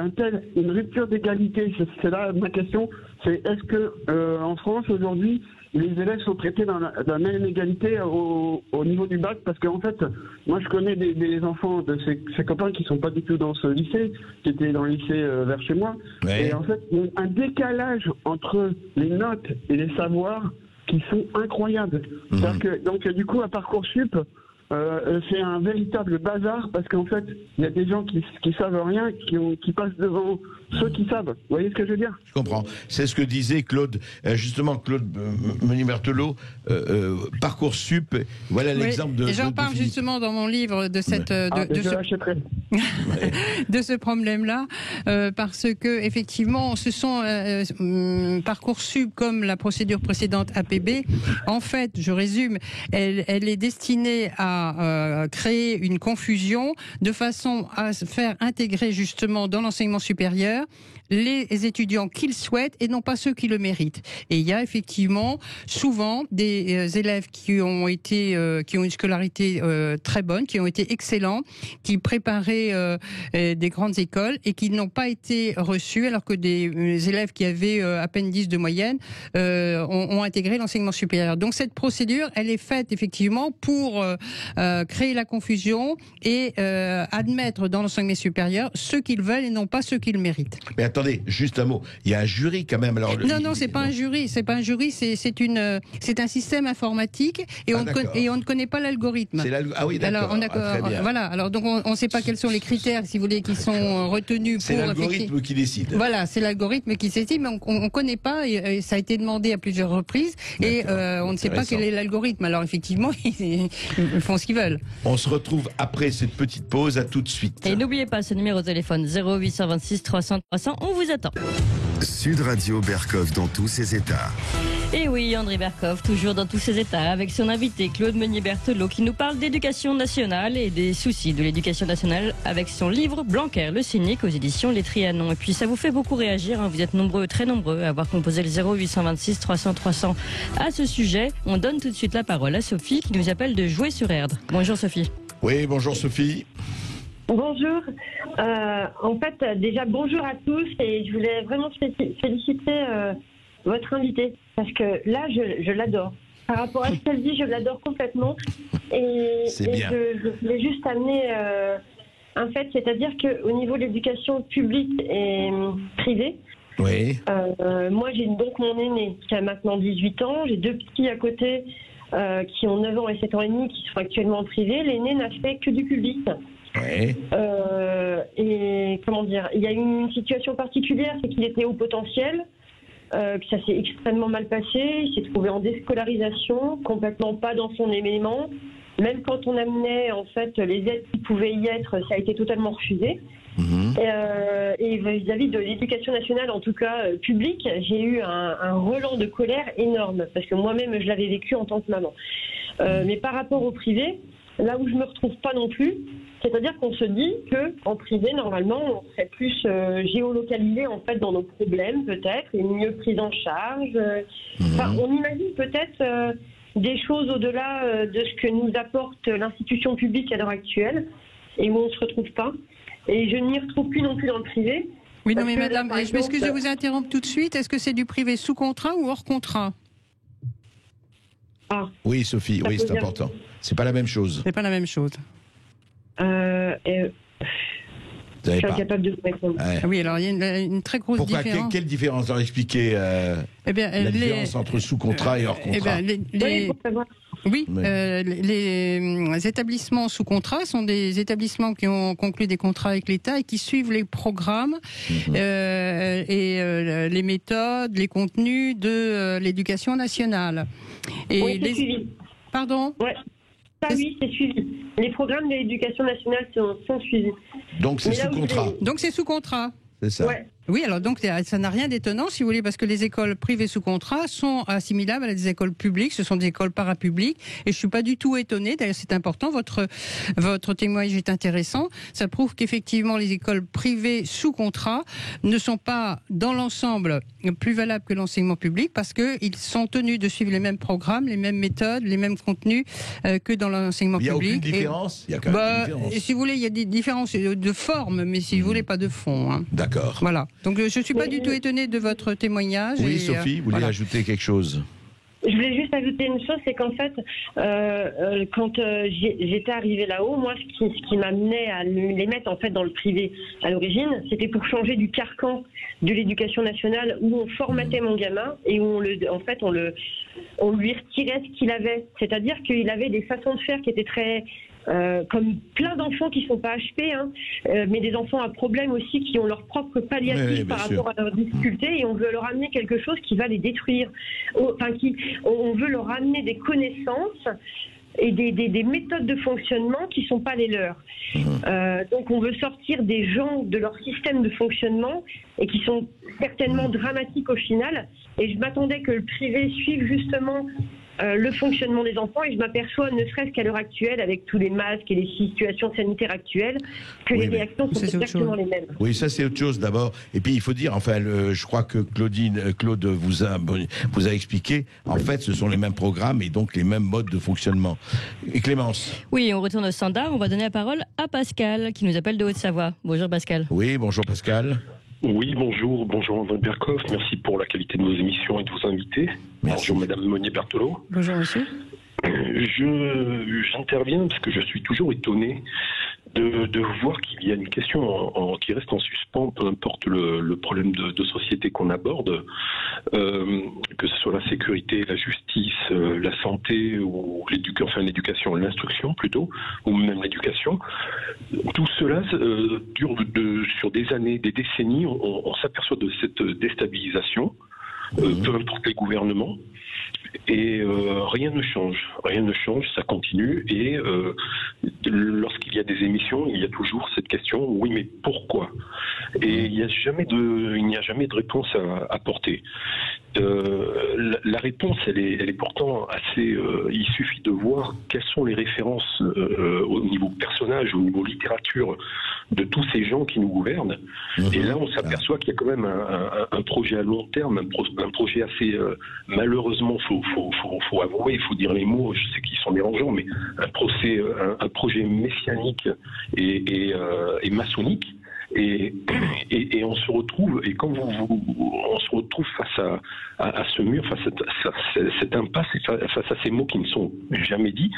une rupture d'égalité. C'est là ma question, c'est est-ce que en France aujourd'hui, les élèves sont traités dans la même égalité au niveau du bac? Parce qu'en fait, moi je connais des enfants de ces copains qui sont pas du tout dans ce lycée, qui étaient dans le lycée vers chez moi. Ouais. Et en fait, il y a un décalage entre les notes et les savoirs qui sont incroyables. C'est-à-dire que, donc du coup, à Parcoursup, c'est un véritable bazar parce qu'en fait, il y a des gens qui savent rien, qui passent devant ceux qui savent. Vous voyez ce que je veux dire? Je comprends. C'est ce que disait Claude, justement Claude Meunier-Berthelot, Parcoursup. Voilà l'exemple de. Et j'en parle justement dans mon livre de cette de ce problème-là, parce que effectivement, ce sont Parcoursup comme la procédure précédente APB. En fait, je résume, elle est destinée à créer une confusion de façon à faire intégrer justement dans l'enseignement supérieur les étudiants qu'ils souhaitent et non pas ceux qui le méritent. Et il y a effectivement souvent des élèves qui ont une scolarité très bonne, qui ont été excellents, qui préparaient des grandes écoles et qui n'ont pas été reçus, alors que des élèves qui avaient à peine 10 de moyenne ont intégré l'enseignement supérieur. Donc cette procédure, elle est faite effectivement pour créer la confusion et admettre dans l'enseignement supérieur ceux qu'ils veulent et non pas ceux qu'ils méritent. Mais attendez, juste un mot. Il y a un jury quand même. Alors, non, c'est pas un jury. C'est pas un jury. C'est un système informatique et on ne connaît pas l'algorithme. Ah oui, d'accord. Alors, voilà. Alors donc on ne sait pas quels sont les critères, si vous voulez, qui sont retenus. C'est l'algorithme qui décide. Voilà, c'est l'algorithme qui décide, mais on ne connaît pas. Et ça a été demandé à plusieurs reprises et on ne sait pas quel est l'algorithme. Alors effectivement, ils font ce qu'ils veulent. On se retrouve après cette petite pause. À tout de suite. Et n'oubliez pas ce numéro de téléphone 0826 300 300. On vous attend. Sud Radio Berkov dans tous ses états. Et oui, André Berkov, toujours dans tous ses états, avec son invité Claude Meunier-Berthelot, qui nous parle d'éducation nationale et des soucis de l'éducation nationale avec son livre Blanquer, le cynique, aux éditions Les Trianons. Et puis ça vous fait beaucoup réagir, hein, vous êtes nombreux, très nombreux, à avoir composé le 0826 300 300 à ce sujet. On donne tout de suite la parole à Sophie, qui nous appelle de Jouer sur Erdre. Bonjour Sophie. Oui, bonjour Sophie. Bonjour. En fait, déjà bonjour à tous et je voulais vraiment féliciter votre invité parce que là, je l'adore. Par rapport à ce qu'elle dit, je l'adore complètement. Et je voulais juste amener un fait, c'est-à-dire qu'au niveau de l'éducation publique et privée, oui. Moi j'ai donc mon aîné qui a maintenant 18 ans, j'ai deux petits à côté qui ont 9 ans et 7 ans et demi qui sont actuellement en privé. L'aîné n'a fait que du public. Oui. Et comment dire, il y a eu une situation particulière, c'est qu'il était haut potentiel, que ça s'est extrêmement mal passé, il s'est trouvé en déscolarisation, complètement pas dans son élément. Même quand on amenait en fait les aides qui pouvaient y être, ça a été totalement refusé. Et vis-à-vis de l'éducation nationale, en tout cas publique, j'ai eu un relan de colère énorme, parce que moi-même je l'avais vécu en tant que maman. Mais par rapport au privé, là où je me retrouve pas non plus, c'est-à-dire qu'on se dit qu'en privé, normalement, on serait plus géolocalisé en fait dans nos problèmes peut-être, et mieux pris en charge. Enfin, on imagine peut-être des choses au-delà de ce que nous apporte l'institution publique à l'heure actuelle, et où on ne se retrouve pas. Et je n'y retrouve plus non plus dans le privé. Oui, non, mais madame, je m'excuse de vous interrompre tout de suite. Est-ce que c'est du privé sous contrat ou hors contrat ? Oui, Sophie, oui, c'est important. C'est pas la même chose. C'est pas la même chose. Je suis incapable de vous répondre. Ouais. Oui, alors il y a une très grosse différence. Quelle différence ? Alors expliquez la différence entre sous-contrat et hors contrat. Les établissements sous contrat sont des établissements qui ont conclu des contrats avec l'État et qui suivent les programmes et les méthodes, les contenus de l'éducation nationale. Et oui, c'est suivi. Pardon ? Ouais. Ça, oui, c'est suivi. Les programmes de l'éducation nationale sont suivis. Donc c'est sous contrat. Donc c'est sous contrat. C'est ça. Ouais. Oui, alors donc ça n'a rien d'étonnant, si vous voulez, parce que les écoles privées sous contrat sont assimilables à des écoles publiques, ce sont des écoles parapubliques, et je suis pas du tout étonnée. D'ailleurs, c'est important. Votre témoignage est intéressant. Ça prouve qu'effectivement les écoles privées sous contrat ne sont pas dans l'ensemble plus valables que l'enseignement public, parce que ils sont tenus de suivre les mêmes programmes, les mêmes méthodes, les mêmes contenus que dans l'enseignement public. Il y a aucune différence. Il y a quand même une différence. Si vous voulez, il y a des différences de forme, mais si vous voulez, pas de fond. Hein. D'accord. Voilà. Donc je ne suis pas du tout étonnée de votre témoignage. Oui, Sophie, vous voulez ajouter quelque chose ? Je voulais juste ajouter une chose, c'est qu'en fait, quand j'étais arrivée là-haut, moi, ce qui m'amenait à les mettre en fait dans le privé à l'origine, c'était pour changer du carcan de l'éducation nationale où on formatait mon gamin et où on lui retirait ce qu'il avait. C'est-à-dire qu'il avait des façons de faire qui étaient très comme plein d'enfants qui ne sont pas HP, mais des enfants à problème aussi qui ont leur propre palliatif par rapport à leurs difficultés, et on veut leur amener quelque chose qui va les détruire. Enfin, on veut leur amener des connaissances et des méthodes de fonctionnement qui ne sont pas les leurs. Donc on veut sortir des gens de leur système de fonctionnement et qui sont certainement dramatiques au final. Et je m'attendais que le privé suive justement le fonctionnement des enfants, et je m'aperçois, ne serait-ce qu'à l'heure actuelle, avec tous les masques et les situations sanitaires actuelles, que les réactions sont exactement les mêmes. Oui, ça c'est autre chose d'abord. Et puis il faut dire, enfin, je crois que Claude vous a expliqué, en fait, ce sont les mêmes programmes et donc les mêmes modes de fonctionnement. Et Clémence? Oui, on retourne au standard. On va donner la parole à Pascal, qui nous appelle de Haute-Savoie. Bonjour Pascal. Oui, bonjour Pascal. Oui, bonjour André Berkoff. Merci pour la qualité de vos émissions et de vos invités. Merci. Bonjour Madame Monnier-Berthelot. Bonjour monsieur. J'interviens parce que je suis toujours étonné de voir qu'il y a une question qui reste en suspens, peu importe le problème de société qu'on aborde, que ce soit la sécurité, la justice, la santé ou l'éducation, l'instruction plutôt, ou même l'éducation. Tout cela dure sur des années, des décennies. On s'aperçoit de cette déstabilisation, peu importe les gouvernements. Et rien ne change, ça continue. Et lorsqu'il y a des émissions, il y a toujours cette question, oui, mais pourquoi? Et il n'y a jamais de réponse à apporter. La réponse, elle est pourtant assez. Il suffit de voir quelles sont les références au niveau personnage, au niveau littérature de tous ces gens qui nous gouvernent. Et là, on s'aperçoit qu'il y a quand même un projet à long terme, un projet assez malheureusement, faut avouer, il faut dire les mots. Je sais qu'ils sont dérangeants, mais un projet messianique et maçonnique. Et on se retrouve, et quand on se retrouve face à ce mur, face à cette impasse, et face à ces mots qui ne sont jamais dits,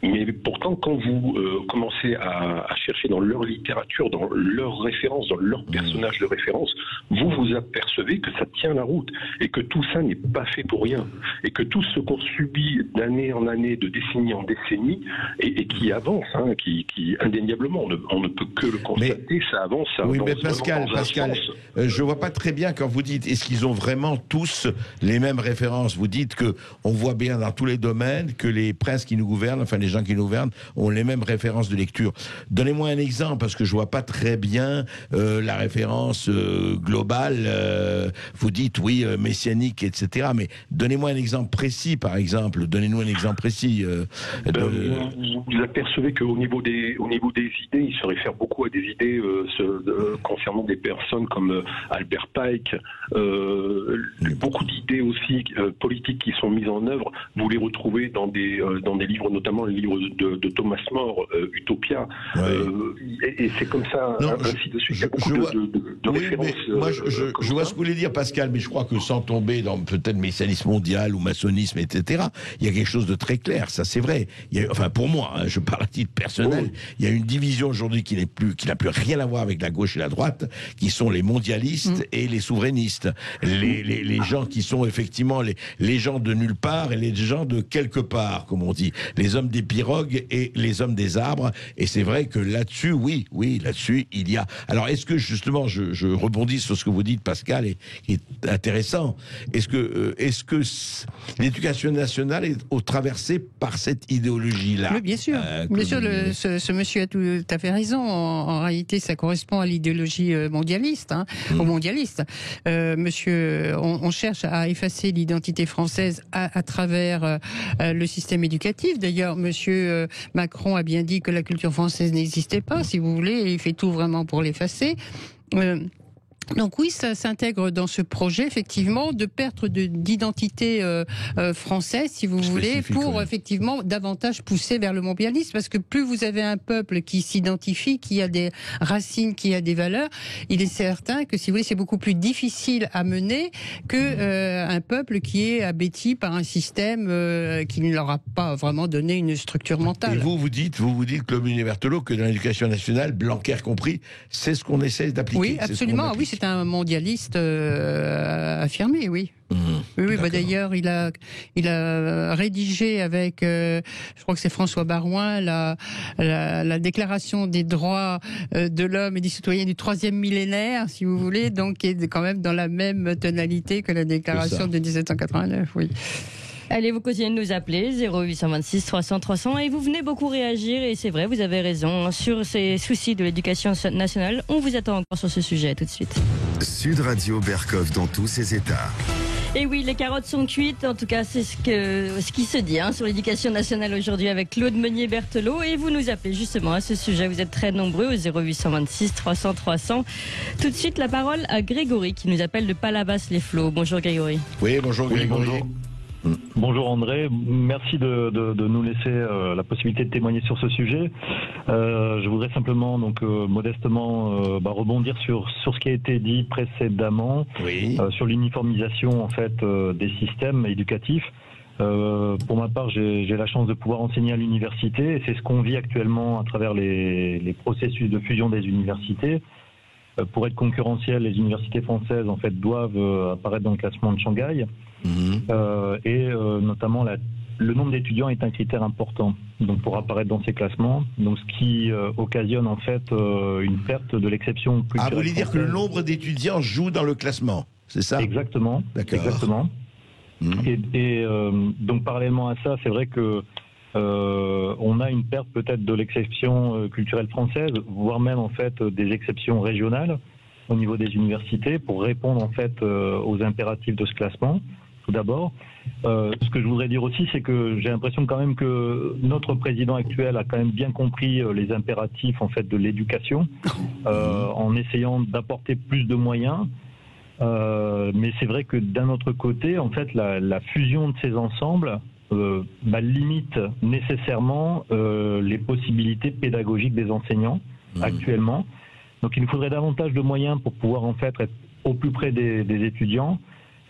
mais pourtant quand vous commencez à chercher dans leur littérature, dans leurs références, dans leurs personnages de référence, vous apercevez que ça tient la route, et que tout ça n'est pas fait pour rien, et que tout ce qu'on subit d'année en année, de décennie en décennie, et qui avance, qui indéniablement, on ne peut que le constater, ça avance. Oui, mais Pascal, je vois pas très bien quand vous dites, est-ce qu'ils ont vraiment tous les mêmes références? Vous dites que on voit bien dans tous les domaines que les princes qui nous gouvernent, enfin les gens qui nous gouvernent, ont les mêmes références de lecture. Donnez-moi un exemple, parce que je vois pas très bien la référence globale. Vous dites, oui, messianique, etc. Mais donnez-moi un exemple précis, par exemple. Donnez-nous un exemple précis. Vous apercevez qu'au niveau des idées, il se réfère beaucoup à des idées concernant des personnes comme Albert Pike, beaucoup d'idées aussi politiques qui sont mises en œuvre. Vous les retrouvez dans des livres, notamment le livre de Thomas More, Utopia, et c'est comme ça, ainsi de suite. Il y a beaucoup de références. Moi, je vois ce que vous voulez dire, Pascal, mais je crois que sans tomber dans peut-être messianisme mondial ou maçonnisme, etc., il y a quelque chose de très clair, ça c'est vrai. Enfin, pour moi, je parle à titre personnel, il y a une division aujourd'hui qui n'a plus rien à voir avec la gauche et la droite, qui sont les mondialistes et les souverainistes. Les gens qui sont effectivement les gens de nulle part et les gens de quelque part, comme on dit. Les hommes des pirogues et les hommes des arbres. Et c'est vrai que là-dessus, oui, là-dessus, il y a... Alors, est-ce que, justement, je rebondis sur ce que vous dites, Pascal, et qui est intéressant. Est-ce que l'éducation nationale est traversée par cette idéologie-là? Oui, bien sûr. Bien sûr, ce monsieur a tout à fait raison. En réalité, ça correspond à l'idéologie mondialiste, aux mondialistes. Monsieur, on cherche à effacer l'identité française à travers le système éducatif. D'ailleurs, monsieur Macron a bien dit que la culture française n'existait pas, si vous voulez, et il fait tout vraiment pour l'effacer. Donc oui, ça s'intègre dans ce projet, effectivement, de perte d'identité française, si vous voulez, pour effectivement davantage pousser vers le mondialisme. Parce que plus vous avez un peuple qui s'identifie, qui a des racines, qui a des valeurs, il est certain que, si vous voulez, c'est beaucoup plus difficile à mener que un peuple qui est abêti par un système qui ne leur a pas vraiment donné une structure mentale. Et vous dites, Claude Monnier-Berthelot, que dans l'éducation nationale, Blanquer compris, c'est ce qu'on essaie d'appliquer. Oui, absolument. Oui, c'est un mondialiste affirmé, oui. Oui, d'ailleurs, il a rédigé avec, je crois que c'est François Baroin, la déclaration des droits de l'homme et des citoyens du 3e millénaire, si vous voulez, donc qui est quand même dans la même tonalité que la déclaration de 1789, oui. Allez, vous continuez de nous appeler, 0826 300 300, et vous venez beaucoup réagir, et c'est vrai, vous avez raison, sur ces soucis de l'éducation nationale. On vous attend encore sur ce sujet, tout de suite. Sud Radio Berkoff dans tous ses états. Et oui, les carottes sont cuites. En tout cas, c'est ce qui se dit sur l'éducation nationale aujourd'hui avec Claude Meunier-Berthelot. Et vous nous appelez justement à ce sujet. Vous êtes très nombreux au 0826 300 300. Tout de suite, la parole à Grégory qui nous appelle de Palavas-les-Flots. Bonjour Grégory. Oui, bonjour Grégory. Bonjour. Bonjour André, merci de nous laisser la possibilité de témoigner sur ce sujet. Je voudrais simplement modestement rebondir sur ce qui a été dit précédemment, sur l'uniformisation en fait des systèmes éducatifs. Pour ma part, j'ai la chance de pouvoir enseigner à l'université et c'est ce qu'on vit actuellement à travers les processus de fusion des universités. Pour être concurrentielles, les universités françaises en fait doivent apparaître dans le classement de Shanghai. Et notamment le nombre d'étudiants est un critère important donc pour apparaître dans ces classements, donc ce qui occasionne en fait une perte de l'exception culturelle. Vous voulez dire que le nombre d'étudiants joue dans le classement, c'est ça? Exactement. D'accord. Exactement. Et donc parallèlement à ça, c'est vrai que on a une perte peut-être de l'exception culturelle française, voire même en fait des exceptions régionales au niveau des universités pour répondre en fait aux impératifs de ce classement. Tout d'abord, ce que je voudrais dire aussi, c'est que j'ai l'impression quand même que notre président actuel a quand même bien compris les impératifs en fait de l'éducation, en essayant d'apporter plus de moyens. Mais c'est vrai que d'un autre côté, en fait, la fusion de ces ensembles limite nécessairement les possibilités pédagogiques des enseignants actuellement. Donc, il nous faudrait davantage de moyens pour pouvoir en fait être au plus près des étudiants.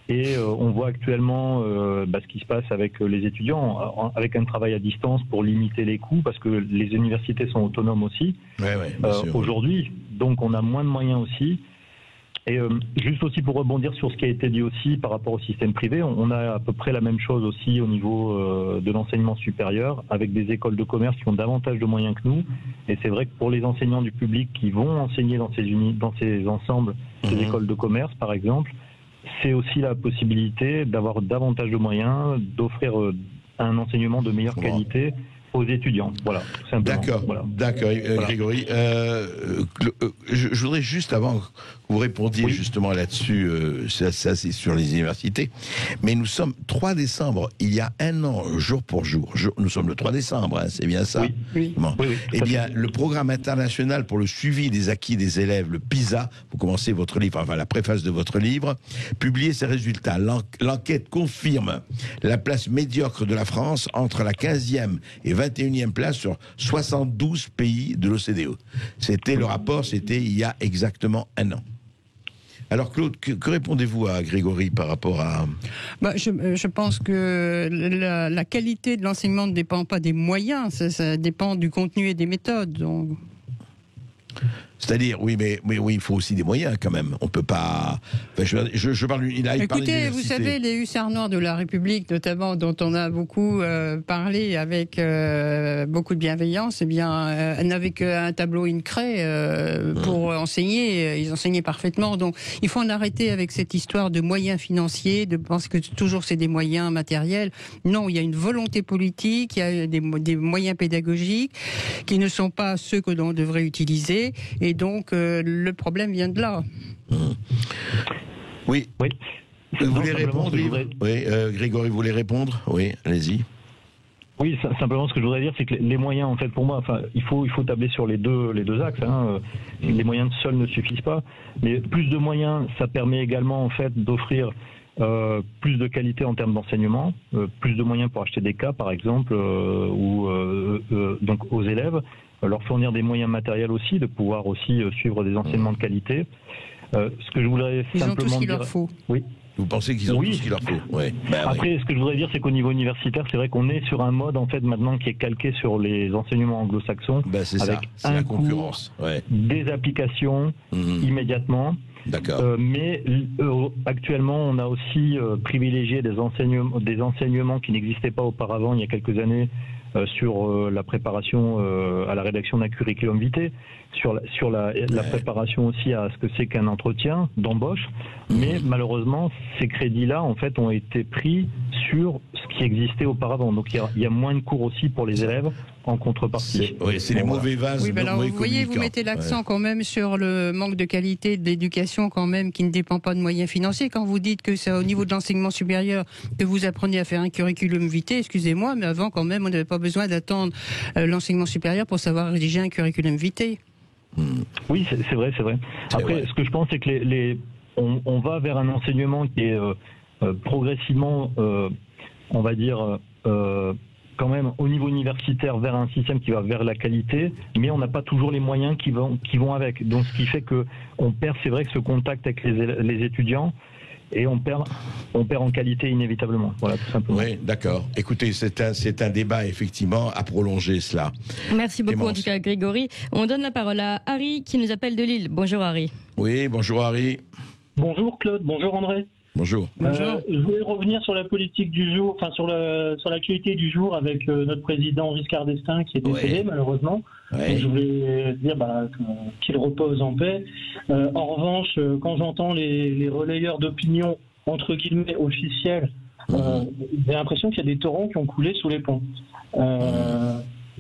Et on voit actuellement ce qui se passe avec les étudiants, avec un travail à distance pour limiter les coûts, parce que les universités sont autonomes aussi. Aujourd'hui, donc on a moins de moyens aussi. Et juste aussi pour rebondir sur ce qui a été dit aussi par rapport au système privé, on a à peu près la même chose aussi au niveau de l'enseignement supérieur, avec des écoles de commerce qui ont davantage de moyens que nous. Et c'est vrai que pour les enseignants du public qui vont enseigner dans ces ensembles, ces écoles de commerce par exemple, c'est aussi la possibilité d'avoir davantage de moyens, d'offrir un enseignement de meilleure qualité aux étudiants. Voilà, tout simplement. D'accord, voilà. Grégory. Je voudrais juste, avant que vous répondiez justement là-dessus, ça c'est sur les universités, mais nous sommes 3 décembre, il y a un an, jour pour jour. Nous sommes le 3 décembre, c'est bien ça? Oui. Bon. Eh bien, le programme international pour le suivi des acquis des élèves, le PISA, vous commencez votre livre, enfin la préface de votre livre, publiez ses résultats. L'enquête confirme la place médiocre de la France entre la 15e et 21e place sur 72 pays de l'OCDE. C'était le rapport, c'était il y a exactement un an. Alors Claude, que répondez-vous à Grégory par rapport à... Je pense que la qualité de l'enseignement ne dépend pas des moyens, ça dépend du contenu et des méthodes. Donc... C'est-à-dire, oui, mais il faut aussi des moyens quand même. On peut pas. Enfin, je parle. Écoutez, vous savez, les hussards noirs de la République, notamment, dont on a beaucoup parlé avec beaucoup de bienveillance, n'avaient qu'un tableau une craie pour enseigner. Ils enseignaient parfaitement. Donc, il faut en arrêter avec cette histoire de moyens financiers, de penser que toujours c'est des moyens matériels. Non, il y a une volonté politique, il y a des moyens pédagogiques qui ne sont pas ceux que l'on devrait utiliser. Et donc, le problème vient de là. Oui. Vous voulez répondre? Oui, Grégory voulait répondre? Oui, allez-y. Oui, simplement ce que je voudrais dire, c'est que les moyens, en fait, pour moi, il faut tabler sur les deux axes. Les moyens seuls ne suffisent pas, mais plus de moyens, ça permet également, en fait, d'offrir plus de qualité en termes d'enseignement, plus de moyens pour acheter des cas, par exemple, donc aux élèves. Leur fournir des moyens matériels aussi, de pouvoir aussi suivre des enseignements de qualité. Ce que je voudrais simplement dire... Ils ont tout ce qu'il leur faut. Oui. Vous pensez qu'ils ont tout ce qu'il leur faut? Après, ce que je voudrais dire, c'est qu'au niveau universitaire, c'est vrai qu'on est sur un mode, en fait, maintenant qui est calqué sur les enseignements anglo-saxons. C'est avec c'est la concurrence. Des applications immédiatement. D'accord. Mais actuellement, on a aussi privilégié des enseignements qui n'existaient pas auparavant, il y a quelques années, sur la préparation à la rédaction d'un curriculum vitae, sur la préparation aussi à ce que c'est qu'un entretien d'embauche. Mais malheureusement, ces crédits-là, en fait, ont été pris sur ce qui existait auparavant. Donc il y a moins de cours aussi pour les élèves en contrepartie. C'est les mauvais vases. Oui, alors vous voyez, vous mettez l'accent quand même sur le manque de qualité de l'éducation quand même qui ne dépend pas de moyens financiers. Quand vous dites que c'est au niveau de l'enseignement supérieur que vous apprenez à faire un curriculum vitae, excusez-moi, mais avant quand même on n'avait pas besoin d'attendre l'enseignement supérieur pour savoir rédiger un curriculum vitae. Oui, c'est vrai. Après, ce que je pense, c'est que on va vers un enseignement qui est progressivement, on va dire, quand même au niveau universitaire vers un système qui va vers la qualité, mais on n'a pas toujours les moyens qui vont avec. Donc, ce qui fait que on perd, c'est vrai, que ce contact avec les étudiants. Et on perd en qualité inévitablement. Voilà, tout simplement. Oui, d'accord. Écoutez, c'est un débat, effectivement, à prolonger cela. Merci beaucoup, en tout cas, Grégory. On donne la parole à Harry, qui nous appelle de Lille. Bonjour, Harry. Oui, bonjour, Harry. Bonjour, Claude. Bonjour, André. Bonjour. Je voulais revenir sur la politique du jour, enfin sur l'actualité du jour avec notre président Giscard d'Estaing qui est décédé malheureusement. Ouais. Je voulais dire qu'il repose en paix. En revanche, quand j'entends les relayeurs d'opinion entre guillemets officiels, j'ai l'impression qu'il y a des torrents qui ont coulé sous les ponts.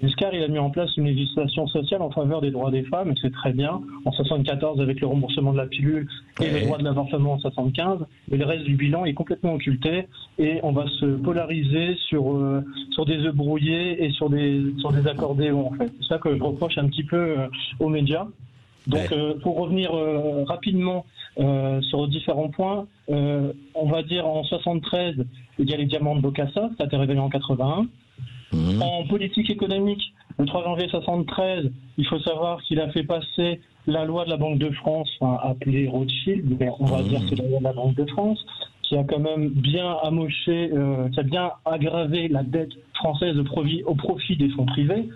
Giscard, il a mis en place une législation sociale en faveur des droits des femmes, et c'est très bien. En 74, avec le remboursement de la pilule et le droit de l'avortement en 75, mais le reste du bilan est complètement occulté, et on va se polariser sur des œufs brouillés et sur des accordéons, en fait. C'est ça que je reproche un petit peu aux médias. Donc, pour revenir rapidement sur différents points, on va dire en 73, il y a les diamants de Bokassa, ça a été révélé en 81. En politique économique, le 3 janvier 73, il faut savoir qu'il a fait passer la loi de la Banque de France, appelée Rothschild, mais on va dire que c'est la loi de la Banque de France, qui a quand même bien amoché, qui a bien aggravé la dette française au profit des fonds privés.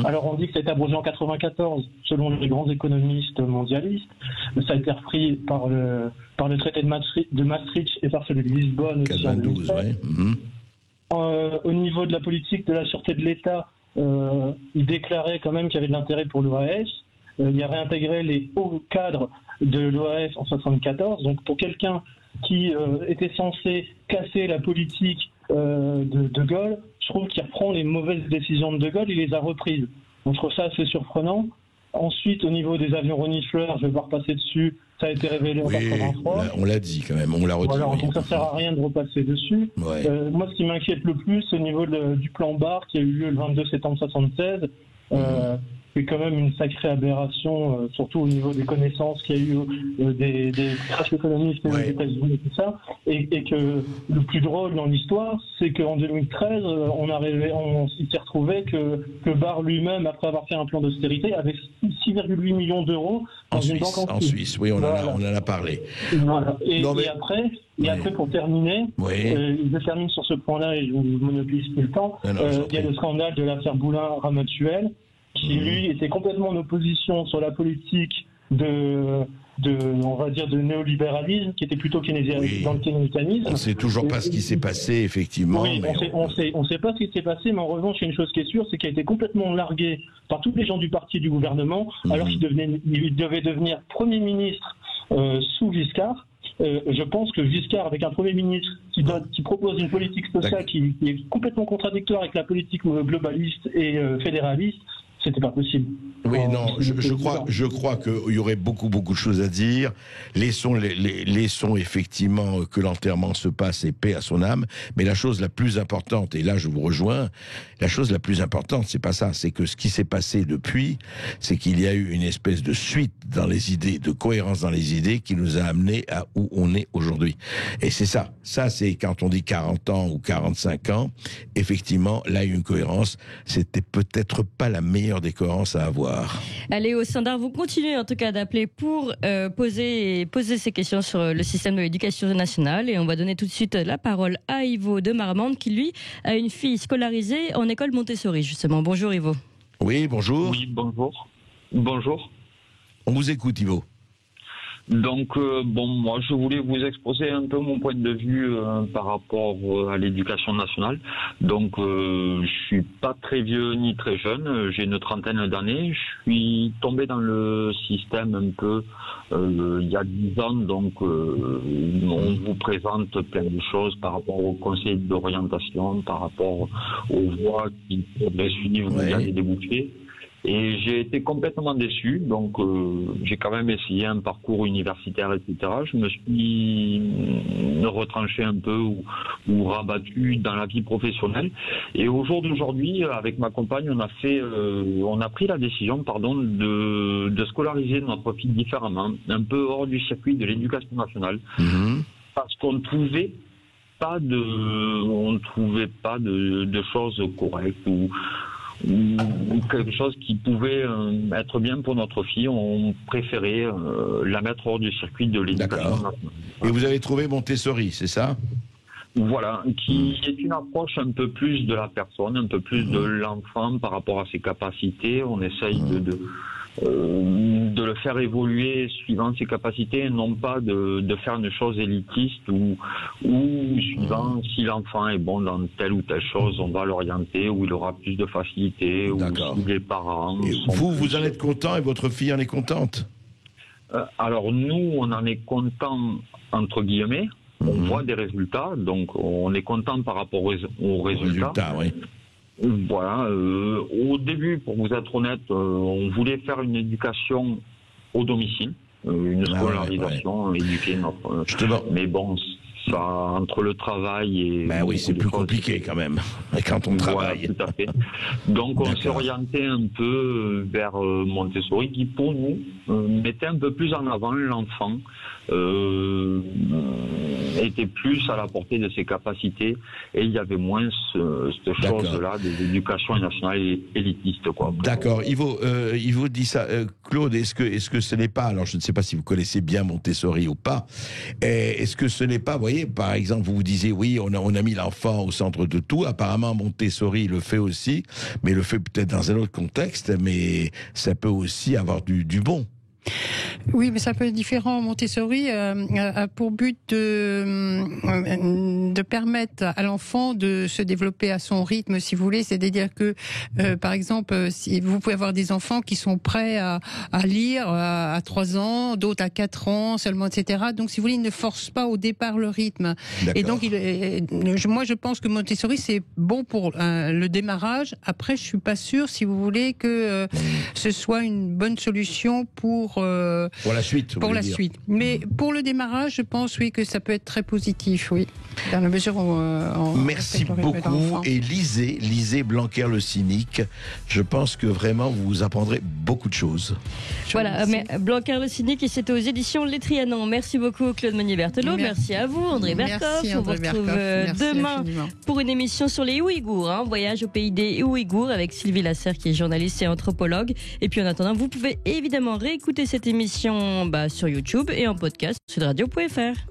Alors on dit que ça a été abrogé en 94, selon les grands économistes mondialistes. Ça a été repris par le traité de Maastricht et par celui de Lisbonne. 92, oui. Au niveau de la politique de la sûreté de l'État, il déclarait quand même qu'il y avait de l'intérêt pour l'OAS. Il a réintégré les hauts cadres de l'OAS en 74. Donc pour quelqu'un qui était censé casser la politique de Gaulle, je trouve qu'il reprend les mauvaises décisions de Gaulle, il les a reprises. Donc je trouve ça assez surprenant. Ensuite, au niveau des avions renifleurs, je vais pas repasser dessus, ça a été révélé en 83. On l'a dit quand même, on l'a redit. Voilà, donc ça sert à rien de repasser dessus. Moi, ce qui m'inquiète le plus, c'est au niveau du plan Barre qui a eu lieu le 22 septembre 76. C'est quand même une sacrée aberration, surtout au niveau des connaissances qu'il y a eu des crash économistes aux États-Unis et tout ça. Et que le plus drôle dans l'histoire, c'est qu'en 2013, il s'est retrouvé que Barre lui-même, après avoir fait un plan d'austérité, avait 6,8 millions d'euros dans une banque en Suisse. Oui, on en a parlé. Voilà. Et après, pour terminer, je termine sur ce point-là et je ne monopolise plus le temps. Il y a le scandale de l'affaire Boulin-Ramatuel, qui lui était complètement en opposition sur la politique on va dire de néolibéralisme, qui était plutôt dans le keynésianisme. On ne sait toujours pas ce qui s'est passé, effectivement. Oui, on sait pas ce qui s'est passé, mais en revanche, il y a une chose qui est sûre, c'est qu'il a été complètement largué par tous les gens du parti du gouvernement, alors qu'il devait devenir Premier ministre sous Giscard. Je pense que Giscard, avec un Premier ministre qui propose une politique sociale qui est complètement contradictoire avec la politique globaliste et fédéraliste, c'était pas possible. Oui, non, je crois qu'il y aurait beaucoup de choses à dire. Laissons effectivement que l'enterrement se passe et paix à son âme. Mais la chose la plus importante, et là je vous rejoins, la chose la plus importante, c'est pas ça, c'est que ce qui s'est passé depuis, c'est qu'il y a eu une espèce de suite dans les idées, de cohérence dans les idées qui nous a amenés à où on est aujourd'hui. Et c'est ça. Ça, c'est quand on dit 40 ans ou 45 ans, effectivement, là, il y a une cohérence. C'était peut-être pas la meilleure des cohérences à avoir. Allez, au standard, vous continuez en tout cas d'appeler pour poser ces questions sur le système de l'éducation nationale. Et on va donner tout de suite la parole à Ivo de Marmande, qui lui a une fille scolarisée en école Montessori, justement. Bonjour Ivo. Oui, bonjour. Oui, bonjour. Bonjour. On vous écoute, Ivo. Donc, moi, je voulais vous exposer un peu mon point de vue par rapport à l'éducation nationale. Donc, je suis pas très vieux ni très jeune, j'ai une trentaine d'années. Je suis tombé dans le système un peu il y a 10 ans, donc on vous présente plein de choses par rapport au conseil d'orientation, par rapport aux voies qui pourraient suivre, il y a des débouchés. Et j'ai été complètement déçu, donc j'ai quand même essayé un parcours universitaire, etc. Je me suis retranché un peu ou rabattu dans la vie professionnelle. Et au jour d'aujourd'hui, avec ma compagne, on a pris la décision, de scolariser notre fille différemment, un peu hors du circuit de l'éducation nationale, parce qu'on ne trouvait pas de choses correctes ou quelque chose qui pouvait être bien pour notre fille. On préférait la mettre hors du circuit de l'éducation nationale. Et vous avez trouvé Montessori, c'est ça? Voilà, qui est une approche un peu plus de la personne, un peu plus de l'enfant par rapport à ses capacités. On essaye de le faire évoluer suivant ses capacités, non pas de faire une chose élitiste ou suivant si l'enfant est bon dans telle ou telle chose, on va l'orienter, où il aura plus de facilité, ou si les parents... Et vous en êtes content et votre fille en est contente? Alors nous, on en est content entre guillemets. On voit des résultats, donc on est content par rapport aux résultats. Oui. Voilà. Au début, pour vous être honnête, on voulait faire une éducation au domicile, une scolarisation, éduquer notre... Mais bon, ça, entre le travail et... oui, c'est plus compliqué quand même, quand on travaille. Voilà, tout à fait. Donc on s'est orienté un peu vers Montessori, qui pour nous mettait un peu plus en avant l'enfant, était plus à la portée de ses capacités, et il y avait moins cette chose-là de l'éducation nationale élitiste, quoi. D'accord. Yvo dit ça. Claude, est-ce que ce n'est pas, alors je ne sais pas si vous connaissez bien Montessori ou pas, est-ce que ce n'est pas, vous voyez, par exemple, vous disiez, oui, on a mis l'enfant au centre de tout, apparemment Montessori le fait aussi, mais le fait peut-être dans un autre contexte, mais ça peut aussi avoir du bon. Oui, mais ça peut être différent. Montessori a pour but de permettre à l'enfant de se développer à son rythme, si vous voulez. C'est-à-dire que, par exemple, si vous pouvez avoir des enfants qui sont prêts à lire à 3 ans, d'autres à 4 ans seulement, etc. Donc, si vous voulez, ils ne forcent pas au départ le rythme. Et donc, moi, je pense que Montessori, c'est bon pour le démarrage. Après, je suis pas sûre, si vous voulez, que ce soit une bonne solution pour la suite. Pour la suite. Mais pour le démarrage, je pense, oui, que ça peut être très positif, oui. Dans la mesure où merci beaucoup. Et lisez Blanquer le cynique. Je pense que vraiment, vous apprendrez beaucoup de choses. Voilà, mais Blanquer le cynique, et c'était aux éditions Les Trianons. Merci beaucoup, Claude Meunier-Berthelot. Merci à vous, André Berkoff. On vous retrouve demain pour une émission sur les Ouïghours. Voyage au pays des Ouïghours avec Sylvie Lasserre, qui est journaliste et anthropologue. Et puis en attendant, vous pouvez évidemment réécouter cette émission sur YouTube et en podcast sur sudradio.fr.